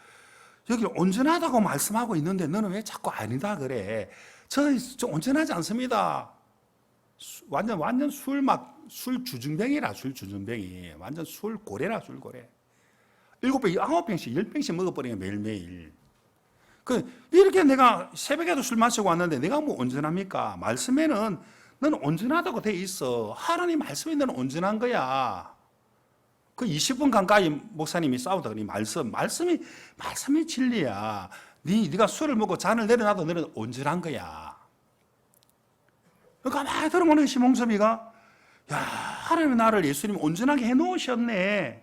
여기 온전하다고 말씀하고 있는데 너는 왜 자꾸 아니다 그래? 저 온전하지 않습니다. 완전 술 주중병이라 술 주중병이 완전 술 고래라 술 고래. 7병, 9병씩 10병씩 먹어버리면 매일매일. 이렇게 내가 새벽에도 술 마시고 왔는데 내가 뭐 온전합니까? 말씀에는 너는 온전하다고 돼 있어. 하나님 말씀에 너는 온전한 거야. 그 20분 가까이 목사님이 싸우다 보니 말씀이 진리야. 네가 술을 먹고 잔을 내려놔도 너는 온전한 거야. 그러니까 막 들어보는 시몽섭이가 야 하나님이 나를 예수님 온전하게 해놓으셨네.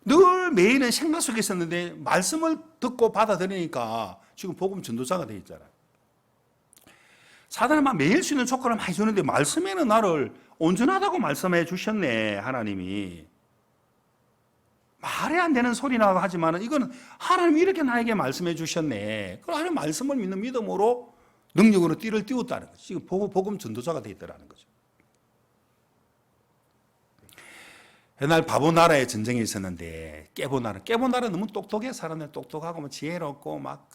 늘 매일은 생각 속에 있었는데 말씀을 듣고 받아들이니까 지금 복음 전도자가 돼 있잖아. 사단은 막 매일 수 있는 조건을 많이 주는데 말씀에는 나를 온전하다고 말씀해 주셨네 하나님이. 말이 안 되는 소리라고 하지만 이거는 하나님이 이렇게 나에게 말씀해 주셨네. 그 하나님 말씀을 믿는 믿음으로 능력으로 띠를 띄웠다는 거죠. 지금 복음 전도자가 돼 있다는 거죠. 옛날 바보나라에 전쟁이 있었는데 깨보나라 너무 똑똑해. 사람들 똑똑하고 지혜롭고 막.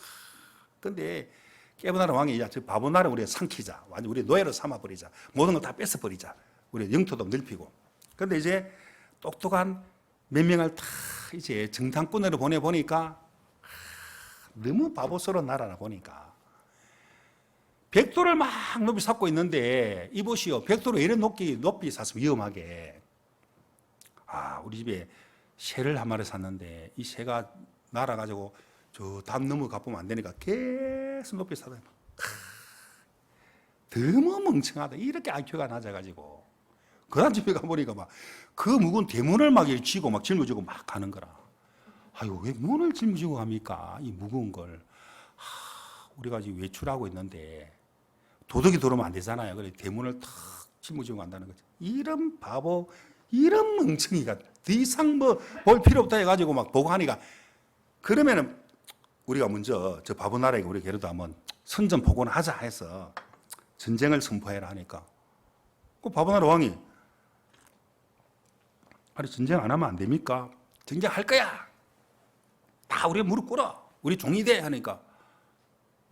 근데 깨보나라 왕이 야, 저 바보나라 우리가 삼키자. 완전 우리 노예로 삼아버리자. 모든 걸 다 뺏어버리자. 우리 영토도 넓히고. 근데 이제 똑똑한 몇 명을 다 이제 정탐꾼으로 보내보니까 너무 바보스러운 나라라 보니까 벽돌을 막 높이 쌓고 있는데 이보시오. 벽돌을 이런 높이 쌓으면 위험하게. 우리 집에 새를 한 마리 샀는데 이 새가 날아가지고 저 담 넘어가 보면 안 되니까 계속 높이 쌓아요. 너무 멍청하다. 이렇게 IQ가 낮아가지고. 그 다음 집에 가보니까 막 그 무거운 대문을 막 쥐고 막 짊어지고 막 가는 거라. 아유, 왜 문을 짊어지고 갑니까? 이 무거운 걸. 우리가 지금 외출하고 있는데 도둑이 들어오면 안 되잖아요. 그래서 대문을 탁 짊어지고 간다는 거죠. 이런 바보, 이런 멍청이가 더 이상 뭐 볼 필요 없다 해가지고 막 보고 하니까 그러면은 우리가 먼저 저 바보 나라에게 우리 그래도 한번 선전포고는 하자 해서 전쟁을 선포해라 하니까 그 바보 나라 왕이 아니 전쟁 안 하면 안 됩니까? 전쟁할 거야. 다 우리 무릎 꿇어. 우리 종이 돼 하니까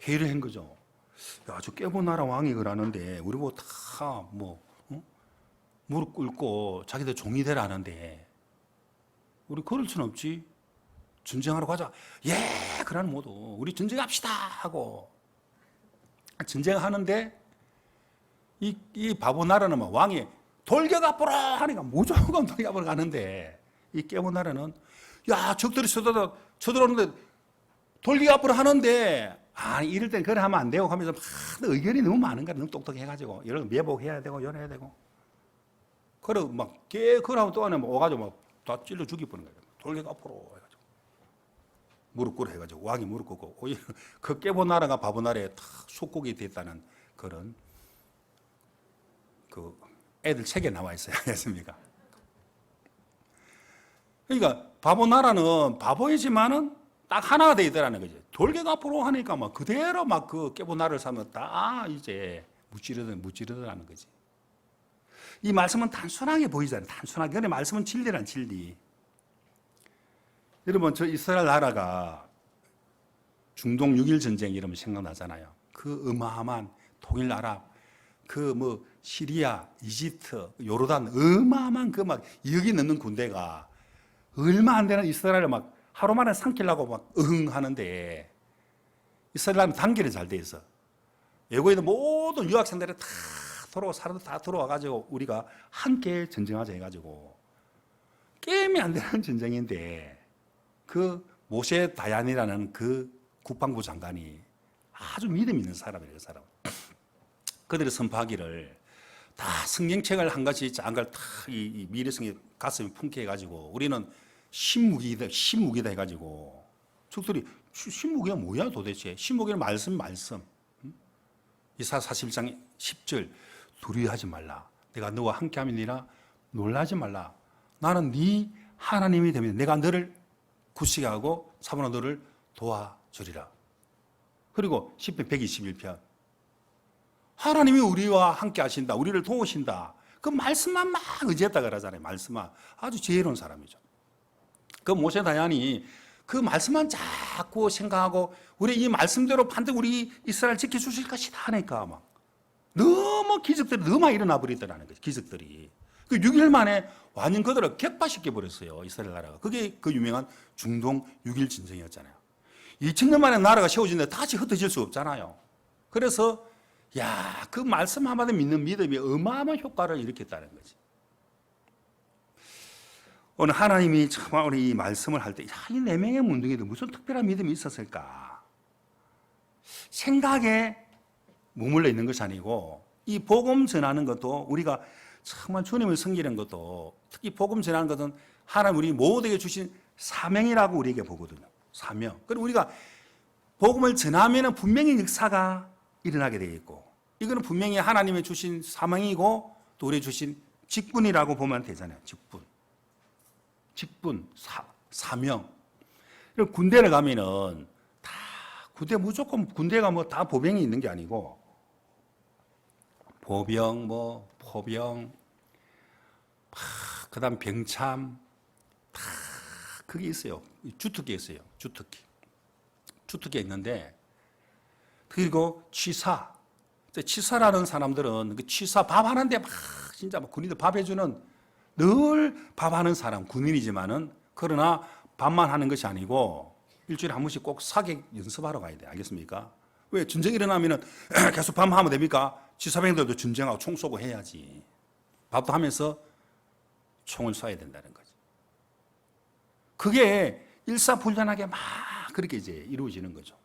회의를 한 거죠. 야, 저 깨보 나라 왕이 그러는데 우리 뭐 다 뭐 무릎 꿇고 자기들 종이 되라 하는데 우리 그럴 수는 없지. 전쟁하러 가자. 예, 그러는 모두 우리 전쟁합시다 하고 전쟁하는데 이 바보 나라는 막 왕이 돌격 앞으로 하니까 무조건 돌격 앞으로 가는데 이 깨보 나라는 야 적들이 쳐들어오는데 돌격 앞으로 하는데 아니 이럴 땐 그래 하면 안 되고 하면서 막 의견이 너무 많은 거야. 너무 똑똑해가지고 이런 매복해야 되고 이래야 되고 그래 막 그러고 또 안에 오가지고 막 다 찔러 죽이버는 거예요. 돌격 앞으로 해가지고 무릎 꿇어 해가지고 왕이 무릎 꿇고 오히려 그 깨보 나라가 바보 나라에 탁 속국이 됐다는 그런 그 애들 책에 나와 있어요. 알겠습니까? 그러니까 바보 나라는 바보이지만은 딱 하나가 돼 있더라는 거지. 돌격 앞으로 하니까 막 그대로 막 그 깨보 나라를 사면 다 이제 무찌르더라는 거지. 이 말씀은 단순하게 보이잖아요. 단순하게. 근데 말씀은 진리란 진리. 여러분, 저 이스라엘 나라가 중동 6.1 전쟁 이러면 생각나잖아요. 그 어마어마한 통일 아랍, 그 뭐 시리아, 이집트, 요르단 어마어마한 그 막 2억이 넘는 군대가 얼마 안 되는 이스라엘을 막 하루 만에 삼키려고 막 하는데 이스라엘은 단결이 잘 돼 있어. 외국에 있는 모든 유학생들이 다 돌아오고 사람들 다 들어와가지고 우리가 함께 전쟁하자 해가지고 게임이 안 되는 전쟁인데 그 모세 다얀이라는 그 국방부 장관이 아주 믿음 있는 사람이에요. 그 사람. 그들이 선포하기를 다 성경책을 한 가지 짠 걸 다 이 미래성이 가슴에 품게 우리는 신무기다 해가지고 적들이 신무기가 뭐야 도대체? 신무기는 말씀. 이사 41장 10절 두려워하지 말라. 내가 너와 함께함이니라 놀라지 말라. 나는 네 하나님이 되면 내가 너를 굳세게 하고 사모나 너를 도와주리라. 그리고 시편 121편 하나님이 우리와 함께 하신다. 우리를 도우신다. 그 말씀만 막 의지했다 그러잖아요. 말씀만. 아주 지혜로운 사람이죠. 그 모세 다얀이 그 말씀만 자꾸 생각하고 우리 이 말씀대로 반드시 우리 이스라엘 지켜주실 것이다 하니까 막 너무 기적들이 너무 많이 일어나 버리더라는 거죠. 기적들이. 그 6일 만에 완전 그들을 격파시켜 버렸어요. 이스라엘 나라가. 그게 그 유명한 중동 6.1 전쟁이었잖아요. 2000년 만에 나라가 세워지는데 다시 흩어질 수 없잖아요. 그래서 야, 그 말씀 한마디 믿는 믿음이 어마어마한 효과를 일으켰다는 거지. 오늘 하나님이 정말 우리 이 말씀을 할 때, 이 4명의 문둥이도 무슨 특별한 믿음이 있었을까? 생각에 머물러 있는 것이 아니고, 이 복음 전하는 것도 우리가 정말 주님을 섬기는 것도, 특히 복음 전하는 것은 하나님 우리 모두에게 주신 사명이라고 우리에게 보거든요. 사명. 그리고 우리가 복음을 전하면 분명히 역사가 일어나게 되어 있고, 이거는 분명히 하나님의 주신 사명이고, 또 우리 주신 직분이라고 보면 되잖아요. 직분, 사명. 군대를 가면은 다 군대 무조건 군대가 뭐 다 보병이 있는 게 아니고 보병, 뭐 포병, 그다음 병참 다 그게 있어요. 주특기 있어요. 주특기 있는데 그리고 치사라는 사람들은 그 치사 밥 하는데 막 진짜 막 군인들 밥 해주는 늘 밥하는 사람, 군인이지만은, 그러나 밥만 하는 것이 아니고, 일주일에 한 번씩 꼭 사격 연습하러 가야 돼. 알겠습니까? 왜? 전쟁이 일어나면은 계속 밥만 하면 됩니까? 지사병들도 전쟁하고 총 쏘고 해야지. 밥도 하면서 총을 쏴야 된다는 거지. 그게 일사불란하게 막 그렇게 이제 이루어지는 거죠.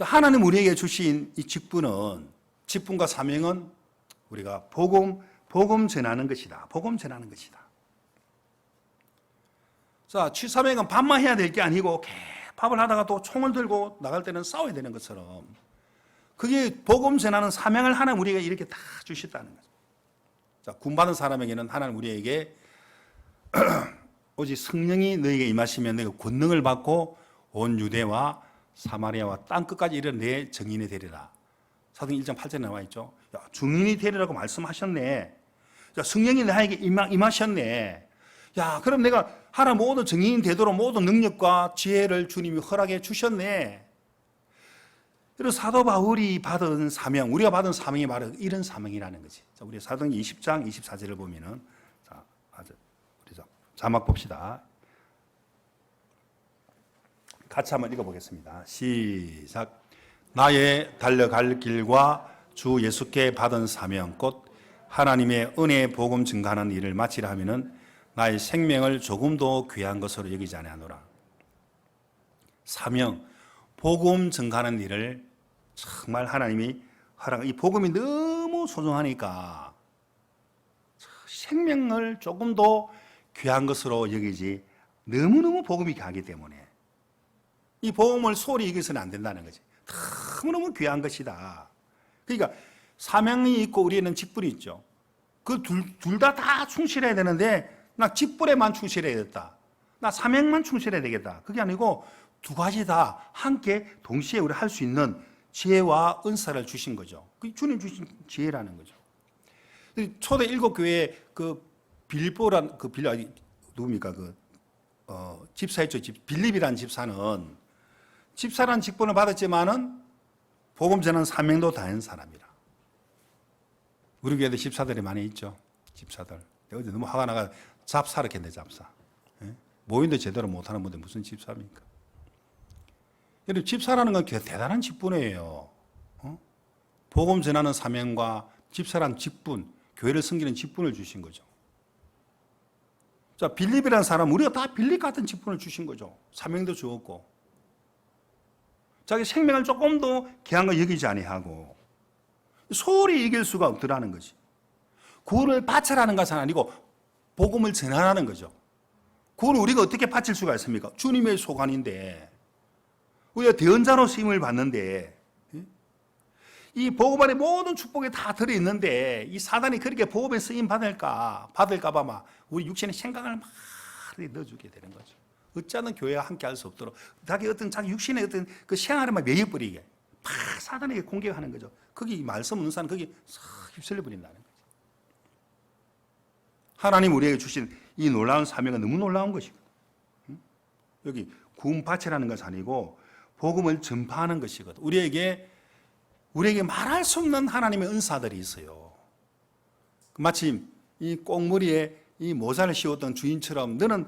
하나님 우리에게 주신 이 직분과 사명은 우리가 복음 전하는 것이다. 복음 전하는 것이다. 자, 취사명은 밥만 해야 될 게 아니고 밥을 하다가 또 총을 들고 나갈 때는 싸워야 되는 것처럼 그게 복음 전하는 사명을 하나님 우리에게 이렇게 다 주셨다는 거죠. 자, 구원받은 사람에게는 하나님 우리에게 오직 성령이 너에게 임하시면 너희가 권능을 받고 온 유대와 사마리아와 땅 끝까지 이르러 내 증인이 되리라. 사도행 1장 8절에 나와 있죠. 야, 증인이 되리라고 말씀하셨네. 야, 성령이 나에게 임하셨네. 야, 그럼 내가 하나님 모든 증인이 되도록 모든 능력과 지혜를 주님이 허락해 주셨네. 이런 사도 바울이 받은 사명, 우리가 받은 사명이 바로 이런 사명이라는 거지. 자, 우리 사도행전 20장 24절을 보면은, 자, 우리 자막 봅시다. 같이 한번 읽어보겠습니다. 시작. 나의 달려갈 길과 주 예수께 받은 사명, 곧 하나님의 은혜의 복음 증가하는 일을 마치려 하면은 나의 생명을 조금도 귀한 것으로 여기지 아니하노라. 사명, 복음 증가하는 일을 정말 하나님이 이 복음이 너무 소중하니까 생명을 조금도 귀한 것으로 여기지, 너무너무 복음이 귀하기 때문에 이 복음을 소홀히 여기서는 안 된다는 거지. 너무너무 귀한 것이다. 그러니까 사명이 있고 우리에는 직분이 있죠. 그 둘 다 충실해야 되는데 나 직분에만 충실해야겠다, 나 사명만 충실해야 되겠다, 그게 아니고 두 가지 다 함께 동시에 우리 할 수 있는 지혜와 은사를 주신 거죠. 그 주님 주신 지혜라는 거죠. 초대 일곱 교회 그 빌보란 그 누굽니까 집사였죠. 빌립이라는 집사는 집사란 직분을 받았지만은 복음 전하는 사명도 다한 사람이라. 우리 교회도 집사들이 많이 있죠. 집사들. 어제 너무 화가 나가 잡사를 했네, 잡사. 예? 모임도 제대로 못하는 분들 무슨 집사입니까? 여러분, 집사라는 건 대단한 직분이에요. 복음 전하는 사명과 집사란 직분, 교회를 섬기는 직분을 주신 거죠. 자, 빌립이라는 사람, 우리가 다 빌립 같은 직분을 주신 거죠. 사명도 주었고, 자기 생명을 조금 더 귀한 거 여기지 아니하고, 소홀히 이길 수가 없더라는 거지. 구원을 바치라는 것은 아니고 복음을 전하라는 거죠. 구원을 우리가 어떻게 바칠 수가 있습니까? 주님의 소관인데, 우리가 대언자로 쓰임을 받는데, 이 복음 안에 모든 축복이 다 들어있는데 이 사단이 그렇게 복음에 쓰임 받을까 봐 막 우리 육신의 생각을 막 넣어주게 되는 거죠. 어찌하든 교회와 함께 할 수 없도록 자기 육신의 어떤 그 생활을 막 매여버리게 막 사단에게 공격하는 거죠. 거기 말씀 없는 사람 거기 싹 휩쓸려 버린다는 거죠. 하나님 우리에게 주신 이 놀라운 사명은 너무 놀라운 것이고, 여기 구원 바치라는 것이 아니고 복음을 전파하는 것이거든. 우리에게 말할 수 없는 하나님의 은사들이 있어요. 마침 이 꽁무리에 이 모자를 씌웠던 주인처럼 너는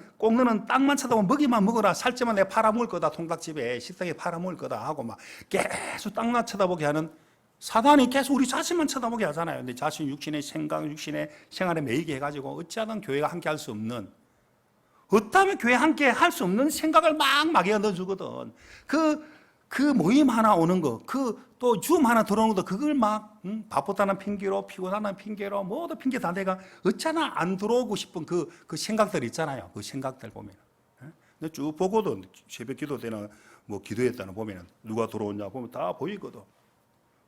땅만 쳐다보면 먹이만 먹어라, 살찌면 내가 팔아먹을 거다, 통닭집에 식당에 팔아먹을 거다 하고 막 계속 땅만 쳐다보게 하는 사단이 계속 우리 자신만 쳐다보게 하잖아요. 근데 자신 육신의 생각, 육신의 생활에 매이게 해가지고 어찌하든 교회가 함께 할 수 없는, 어떠하면 교회 함께 할 수 없는 생각을 막 막여 넣어주거든. 그 모임 하나 오는 거, 또 줌 하나 들어오는 것도 그걸 막 바쁘다는 핑계로, 피곤하다는 핑계로 모두 핑계 다 대가 어쩌나 안 들어오고 싶은 그 생각들 있잖아요. 그 생각들 보면, 근데 쭉 보고도 새벽 기도 때나 뭐 기도했다는 보면은 누가 들어오냐 보면 다 보이거든.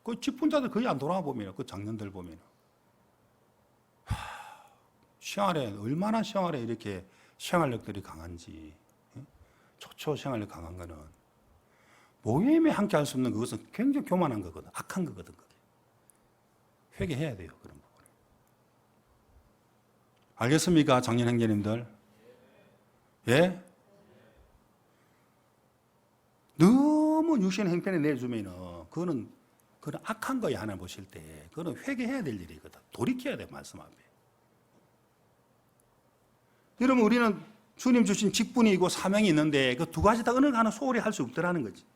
그 직분자들 거의 안 돌아와 보면, 그 장년들 보면, 생활에 얼마나 생활에 이렇게 생활력들이 강한지. 초초 생활력 강한 거는 모임에 함께 할 수 없는 그것은 굉장히 교만한 거거든. 악한 거거든. 그게. 회개해야 돼요. 그런 부분을. 알겠습니까? 장년 형제님들? 예? 너무 육신의 행편에 내주면은 그거는 악한 거야. 하나 보실 때 그거는 회개해야 될 일이거든. 돌이켜야 돼. 말씀 앞에. 여러분, 우리는 주님 주신 직분이고 사명이 있는데 그 두 가지 다 어느 하나 소홀히 할 수 없더라는 거지.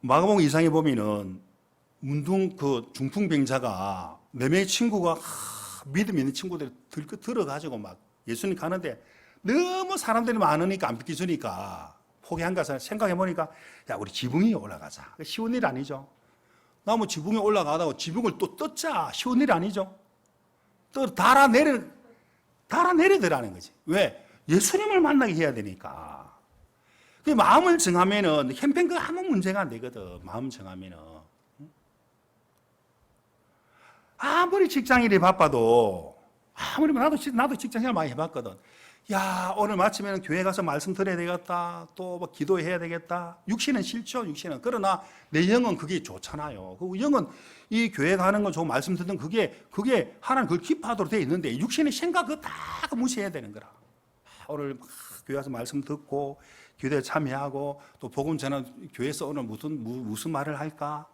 마가복음 2장에 보면은 문둥 그 중풍병자가 네 명의 친구가 믿음 있는 친구들이 들어가지고 막 예수님 가는데 너무 사람들이 많으니까 안 비켜주니까 포기한 것을 생각해 보니까, 야, 우리 지붕 위에 올라가자. 쉬운 일 아니죠. 나 뭐 지붕에 올라가다가 지붕을 또 떴자. 쉬운 일 아니죠. 또 달아내리더라는 거지. 왜? 예수님을 만나게 해야 되니까. 그 마음을 정하면은 형편그 아무 문제가 안 되거든. 마음 정하면은. 아무리 직장일이 바빠도, 아무리 나도 직장생활 많이 해봤거든. 야, 오늘 마치면 교회 가서 말씀 들어야 되겠다. 또 뭐 기도해야 되겠다. 육신은 싫죠, 육신은. 그러나 내 영은 그게 좋잖아요. 그 영은 이 교회 가는 건 좋은 말씀 듣는 그게 하나님 그걸 기뻐하도록 되어 있는데 육신의 생각 그거 다 무시해야 되는 거라. 오늘 막 교회 가서 말씀 듣고 기도에 참여하고 또 복음 전하 교회에서 오늘 무슨 말을 할까?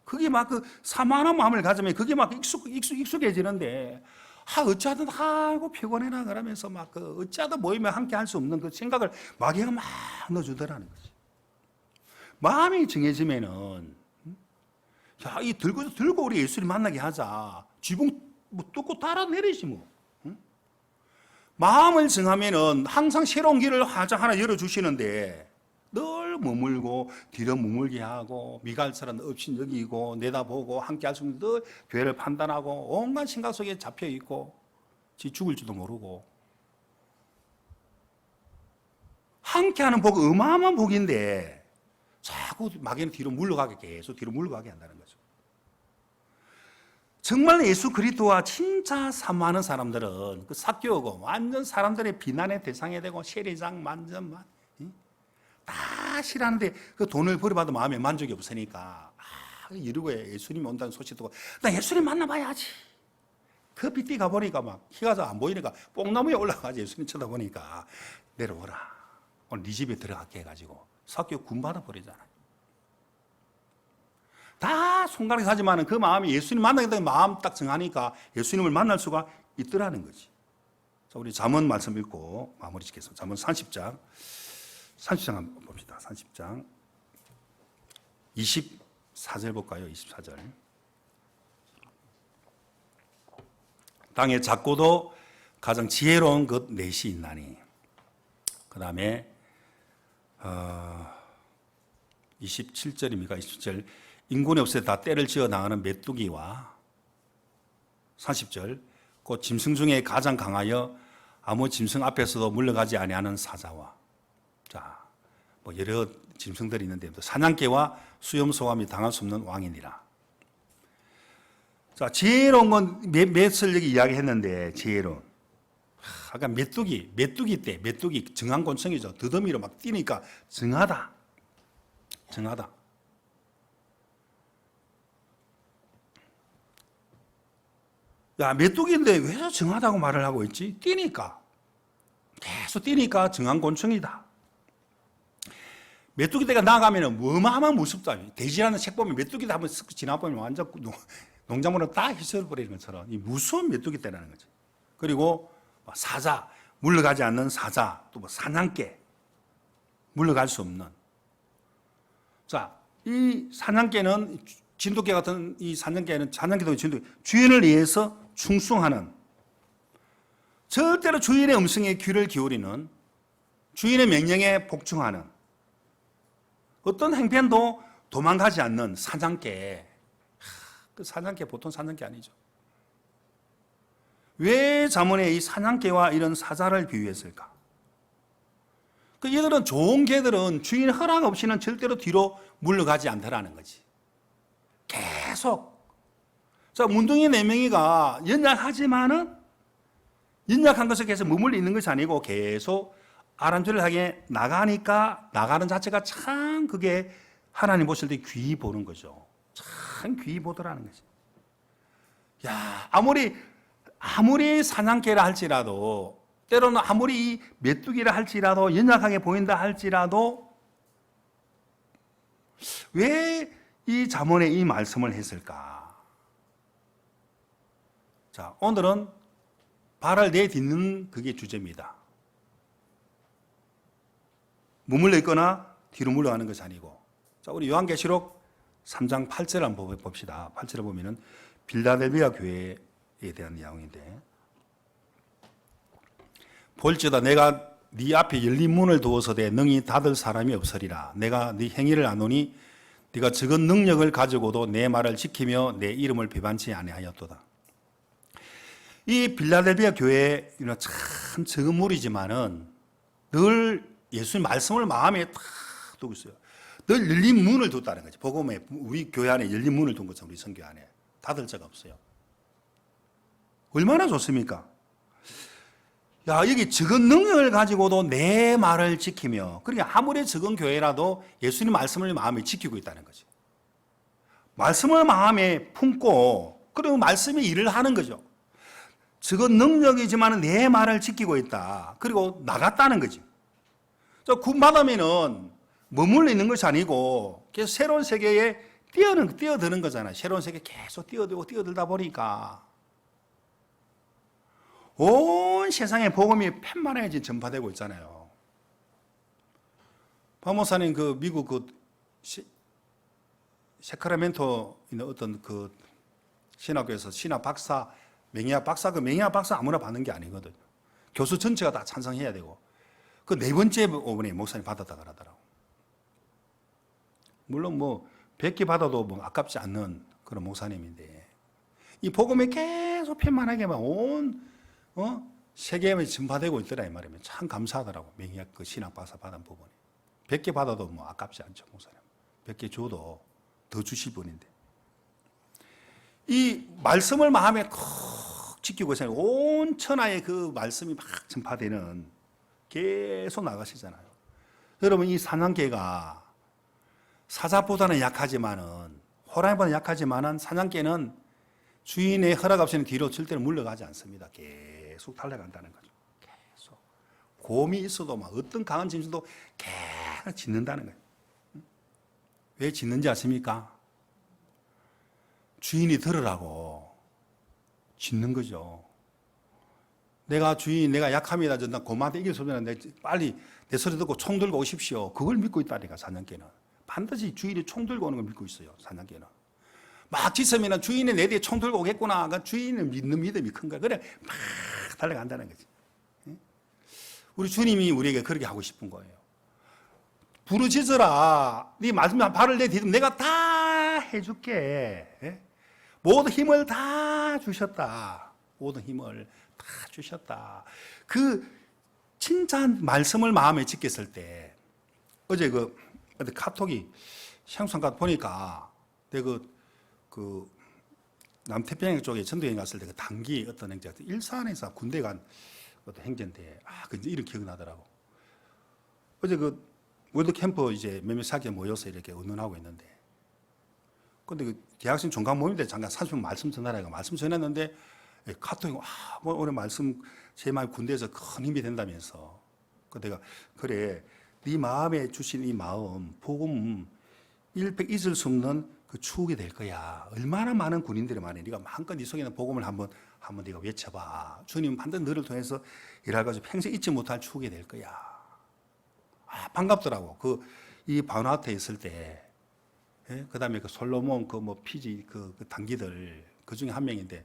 그게 막 그 사모하는 마음을 가지면 그게 막 익숙해지는데 어찌하든 아이고 피곤해라 그러면서 막 그 어찌하든 모이면 함께 할 수 없는 그 생각을 마귀가 막 넣어주더라는 거지. 마음이 정해지면은 야, 이 들고 우리 예수님 만나게 하자. 지붕 뭐 뚫고 따라 내리지 뭐. 응? 마음을 정하면은 항상 새로운 길을 하나 열어주시는데 늘 머물고 뒤로 머물게 하고 미갈처럼 없이 여기고 내다보고 함께 할 수 없는 늘 교회를 판단하고 온갖 생각 속에 잡혀 있고 지 죽을지도 모르고 함께하는 복 어마어마한 복인데 자꾸 마귀는 뒤로 물러가게 계속 뒤로 물러가게 한다는 거죠. 정말 예수 그리스도와 진짜 사모하는 사람들은 그 삭개오고 완전 사람들의 비난의 대상이 되고 세리장 완전 다 싫어하는데 그 돈을 벌어봐도 마음에 만족이 없으니까 이러고 예수님이 온다는 소식 듣고 나 예수님 만나봐야지. 그 빗대 가보니까 막 키가 안 보이니까 뽕나무에 올라가지. 예수님 쳐다보니까 내려오라. 오늘 네 집에 들어갈게 해가지고 삭개오 군받아 버리잖아요. 다 손가락에 하지만 그 마음이 예수님 만나겠다는 마음 딱 정하니까 예수님을 만날 수가 있더라는 거지. 자, 우리 잠언 말씀 읽고 마무리 짓겠습니다. 잠언 30장 한번 봅시다. 30장 24절 볼까요? 24절. 땅에 작고도 가장 지혜로운 것 넷이 있나니. 그 다음에 27절입니까? 27절. 인군이 없을 때 다 때를 지어 나가는 메뚜기와 40절. 곧 짐승 중에 가장 강하여 아무 짐승 앞에서도 물러가지 아니하는 사자와. 자, 뭐 여러 짐승들이 있는데 사냥개와 수염소감이 당할 수 없는 왕이니라. 자, 지혜로운 건 몇을 여기 이야기했는데 지혜로운. 아까 메뚜기 때 메뚜기 정한곤성이죠. 더더미로 막 뛰니까 정하다. 야, 메뚜기인데 왜 정하다고 말을 하고 있지? 계속 뛰니까 정한곤충이다. 메뚜기 떼가 나가면 어마어마한 무섭다. 돼지라는 책 보면 메뚜기 한번 쓱 지나보면 완전 농작물을 다 휘저어버리는 것처럼 이 무서운 메뚜기 떼라는 거지. 그리고 사자, 물러가지 않는 사자, 또 뭐 사냥개, 물러갈 수 없는. 자, 이 사냥개는 진돗개 같은 이 사냥개도 진돗개, 주인을 위해서 충성하는, 절대로 주인의 음성에 귀를 기울이는, 주인의 명령에 복종하는, 어떤 행편도 도망가지 않는 사냥개. 그 사냥개 보통 사냥개 아니죠. 왜 잠언에 이 사냥개와 이런 사자를 비유했을까? 그 얘들은 좋은 개들은 주인 허락 없이는 절대로 뒤로 물러가지 않더라는 거지. 계속. 자, 문둥이 4명이가 연약하지만은 연약한 것을 계속 머물러 있는 것이 아니고 계속 아람쥐를 향해 나가니까 나가는 자체가 참 그게 하나님 보실 때 귀히 보는 거죠. 참 귀히 보더라는 거지. 야, 아무리 사냥개라 할지라도 때로는 아무리 이 메뚜기라 할지라도 연약하게 보인다 할지라도 왜 이 잠언에 이 말씀을 했을까? 자, 오늘은 발을 내딛는 그게 주제입니다. 머물러 있거나 뒤로 물러가는 것이 아니고. 자, 우리 요한계시록 3장 8절 한번 봅시다. 8절을 보면은 빌라델비아 교회에 대한 내용인데, 볼지어다 내가 네 앞에 열린 문을 두어서되 능히 닫을 사람이 없으리라. 내가 네 행위를 아노니 네가 적은 능력을 가지고도 내 말을 지키며 내 이름을 배반치 아니하였도다. 이 빌라델비아 교회는 참 적은 무리지만은 늘 예수님 말씀을 마음에 탁 두고 있어요. 늘 열린 문을 뒀다는 거지. 복음에 우리 교회 안에 열린 문을 둔 것처럼 우리 선교 안에 닫을 자가 없어요. 얼마나 좋습니까? 야, 여기 적은 능력을 가지고도 내 말을 지키며, 그러니까 아무리 적은 교회라도 예수님 말씀을 마음에 지키고 있다는 거죠. 말씀을 마음에 품고, 그리고 말씀이 일을 하는 거죠. 적은 능력이지만 내 말을 지키고 있다. 그리고 나갔다는 거지. 저 구원받으면은 머물러 있는 것이 아니고 계속 새로운 세계에 뛰어드는 거잖아요. 새로운 세계에 계속 뛰어들다 보니까 온 세상에 복음이 팻만하게 전파되고 있잖아요. 박 목사님 그 미국 그 세크라멘토 있는 어떤 그 신학교에서 신학 박사, 맹의학 박사, 그 맹의학 박사 아무나 받는 게 아니거든. 교수 전체가 다 찬성해야 되고. 그 네 번째 오번에 목사님 받았다 그러더라고. 물론 뭐 100개 받아도 뭐 아깝지 않는 그런 목사님인데 이 복음이 계속 팻만하게만 온 세계에 전파되고 있더라 이 말이면 참 감사하더라고. 맹의학 그 신학 박사 받은 부분이 100개 받아도 뭐 아깝지 않죠 목사님. 100개 줘도 더 주실 분인데 이 말씀을 마음에 콕 지키고 있어요. 온 천하에 그 말씀이 막 전파되는 계속 나가시잖아요. 여러분 이 사냥개가 사자보다는 약하지만은 호랑이보다는 약하지만은 사냥개는 주인의 허락 없이는 뒤로 절대로 물러가지 않습니다. 계속 달려간다는 거죠. 계속 곰이 있어도 막 어떤 강한 짐승도 계속 짖는다는 거예요. 왜 짖는지 아십니까? 주인이 들으라고 짖는 거죠. 내가 약합니다. 나 곰한테 이길 수 없는데 빨리 내 소리 듣고 총 들고 오십시오. 그걸 믿고 있다니까 사냥개는. 반드시 주인이 총 들고 오는 걸 믿고 있어요. 사냥개는. 막 짖으면 주인이 내 뒤에 총 들고 오겠구나. 그러니까 주인을 믿는 믿음이 큰 거야. 그래 막 달려간다는 거지. 우리 주님이 우리에게 그렇게 하고 싶은 거예요. 부르짖어라. 네 말씀에 발을 내디디면 내가 다 해줄게. 모든 힘을 다 주셨다. 모든 힘을 다 주셨다. 그 진짜 말씀을 마음에 지켰을 때 어제 어디 카톡이 샹송카 보니까 내가 그 남태평양 쪽에 전도여행 갔을 때 그 단기 어떤 행제 일산에서 군대 간 어떤 행제인데 그 이름 기억나더라고. 어제 그 월드 캠프 이제 몇몇 사기 모여서 이렇게 의논하고 있는데 근데 그 대학생 종강 모임인데 잠깐 30분 말씀 전하라고 말씀 전했는데 카톡이 뭐 오늘 말씀 제 마음 군대에서 큰 힘이 된다면서 그 내가 그래 네 마음에 주신 이 마음 복음 일백 잊을 수 없는 그 추억이 될 거야. 얼마나 많은 군인들이 많아. 네가 마음껏 네 속에 있는 복음을 한번 네가 외쳐봐. 주님 반드시 너를 통해서 일할 것을 평생 잊지 못할 추억이 될 거야. 반갑더라고. 이 바누아투에 있을 때, 그 다음에 그 솔로몬, 피지, 그 단기들, 그 중에 한 명인데,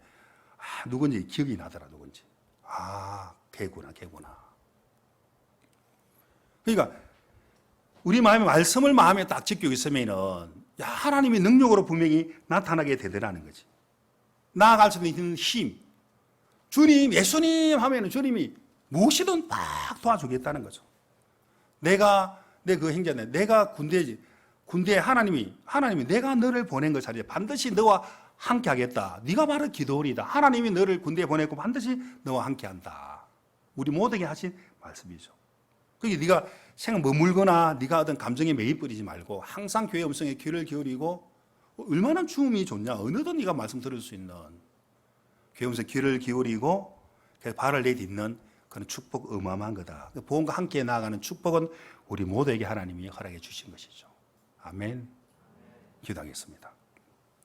누군지 기억이 나더라, 누군지. 걔구나. 그러니까, 우리 마음에 말씀을 마음에 딱 지키고 있으면은, 하나님이 능력으로 분명히 나타나게 되더라는 거지. 나아갈 수 있는 힘. 주님, 예수님 하면은 주님이 무엇이든 딱 도와주겠다는 거죠. 내가 군대에 하나님이 내가 너를 보낸 것 자리에 반드시 너와 함께 하겠다. 네가 바로 기도원이다. 하나님이 너를 군대에 보냈고 반드시 너와 함께 한다. 우리 모두에게 하신 말씀이죠. 그게 네가 생각 머물거나 네가 어떤 감정에 매입버리지 말고 항상 교회 음성에 귀를 기울이고 얼마나 주음이 좋냐. 어느덧 네가 말씀 들을 수 있는 교회 음성에 귀를 기울이고 발을 내딛는 그런 축복 어마어마한 거다. 복음과 함께 나아가는 축복은 우리 모두에게 하나님이 허락해 주신 것이죠. 아멘. 기도하겠습니다.